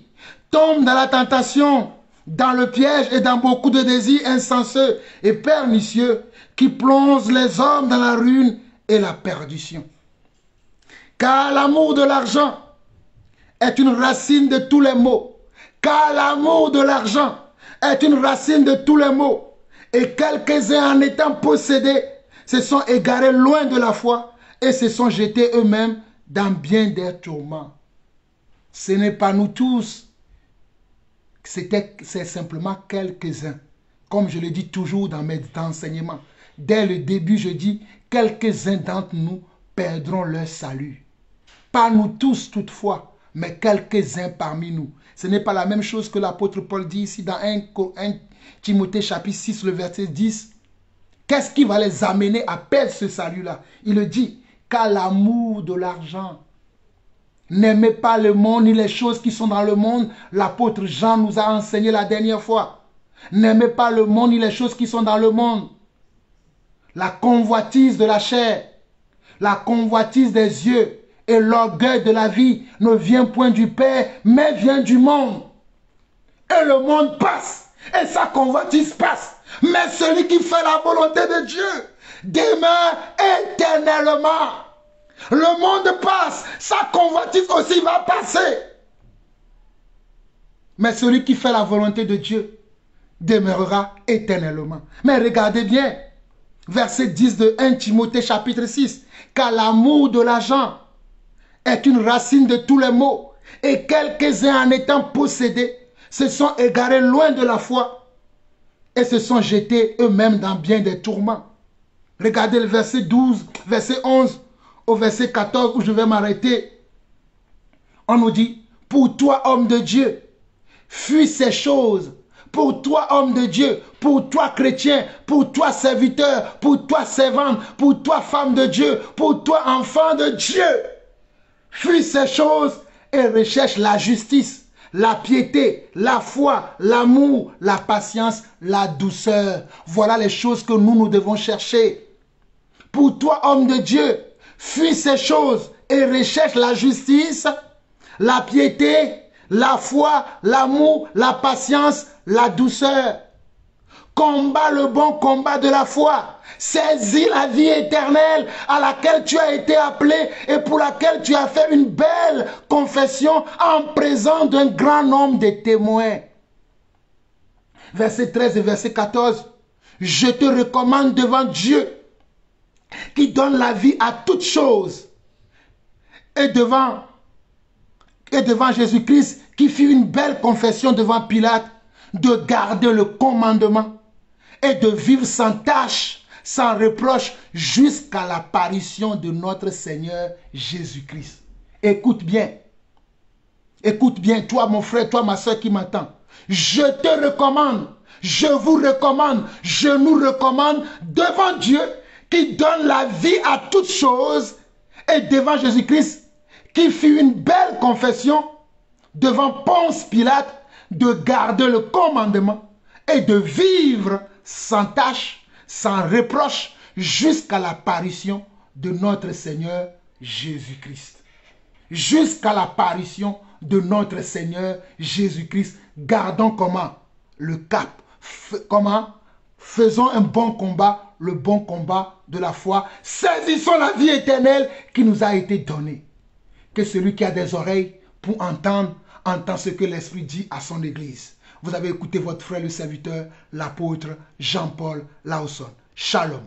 tombent dans la tentation, dans le piège et dans beaucoup de désirs insensés et pernicieux qui plongent les hommes dans la ruine et la perdition. Car l'amour de l'argent est une racine de tous les maux. Car l'amour de l'argent est une racine de tous les maux. Et quelques-uns en étant possédés se sont égarés loin de la foi et se sont jetés eux-mêmes dans bien des tourments. Ce n'est pas nous tous, c'est simplement quelques-uns. Comme je le dis toujours dans mes enseignements. Dès le début, je dis, quelques-uns d'entre nous perdront leur salut. Pas nous tous toutefois, mais quelques-uns parmi nous. Ce n'est pas la même chose que l'apôtre Paul dit ici dans 1 Timothée chapitre 6, le verset 10. Qu'est-ce qui va les amener à perdre ce salut-là? Il le dit, car l'amour de l'argent. N'aimez pas le monde ni les choses qui sont dans le monde. L'apôtre Jean nous a enseigné la dernière fois. N'aimez pas le monde ni les choses qui sont dans le monde. La convoitise de la chair, la convoitise des yeux et l'orgueil de la vie ne vient point du Père, mais vient du monde. Et le monde passe, et sa convoitise passe. Mais celui qui fait la volonté de Dieu demeure éternellement. Le monde passe, sa convoitise aussi va passer. Mais celui qui fait la volonté de Dieu demeurera éternellement. Mais regardez bien, verset 10 de 1 Timothée chapitre 6. Car l'amour de l'argent est une racine de tous les maux. Et quelques-uns en étant possédés se sont égarés loin de la foi et se sont jetés eux-mêmes dans bien des tourments. Regardez le verset 12, verset 11 au verset 14 où je vais m'arrêter. On nous dit, pour toi homme de Dieu, fuis ces choses. Pour toi homme de Dieu, pour toi chrétien, pour toi serviteur, pour toi servante, pour toi femme de Dieu, pour toi enfant de Dieu. Fuis ces choses et recherche la justice, la piété, la foi, l'amour, la patience, la douceur. Voilà les choses que nous devons chercher. Pour toi, homme de Dieu, fuis ces choses et recherche la justice, la piété, la foi, l'amour, la patience, la douceur. Combat le bon combat de la foi. Saisis la vie éternelle à laquelle tu as été appelé et pour laquelle tu as fait une belle confession en présence d'un grand nombre de témoins. Verset 13 et verset 14. Je te recommande devant Dieu qui donne la vie à toutes choses et devant Jésus-Christ qui fit une belle confession devant Pilate de garder le commandement et de vivre sans tâche, sans reproche, jusqu'à l'apparition de notre Seigneur Jésus-Christ. Écoute bien, toi mon frère, toi ma soeur qui m'entend. Je te recommande, je vous recommande, je nous recommande devant Dieu qui donne la vie à toutes choses et devant Jésus-Christ, qui fit une belle confession devant Ponce Pilate de garder le commandement et de vivre sans tâche, sans reproche, jusqu'à l'apparition de notre Seigneur Jésus-Christ. Jusqu'à l'apparition de notre Seigneur Jésus-Christ. Gardons comment? Le cap. Comment? Faisons un bon combat, le bon combat de la foi. Saisissons la vie éternelle qui nous a été donnée. Que celui qui a des oreilles pour entendre, entend ce que l'Esprit dit à son Église. Vous avez écouté votre frère le serviteur, l'apôtre Jean-Paul Lawson. Shalom.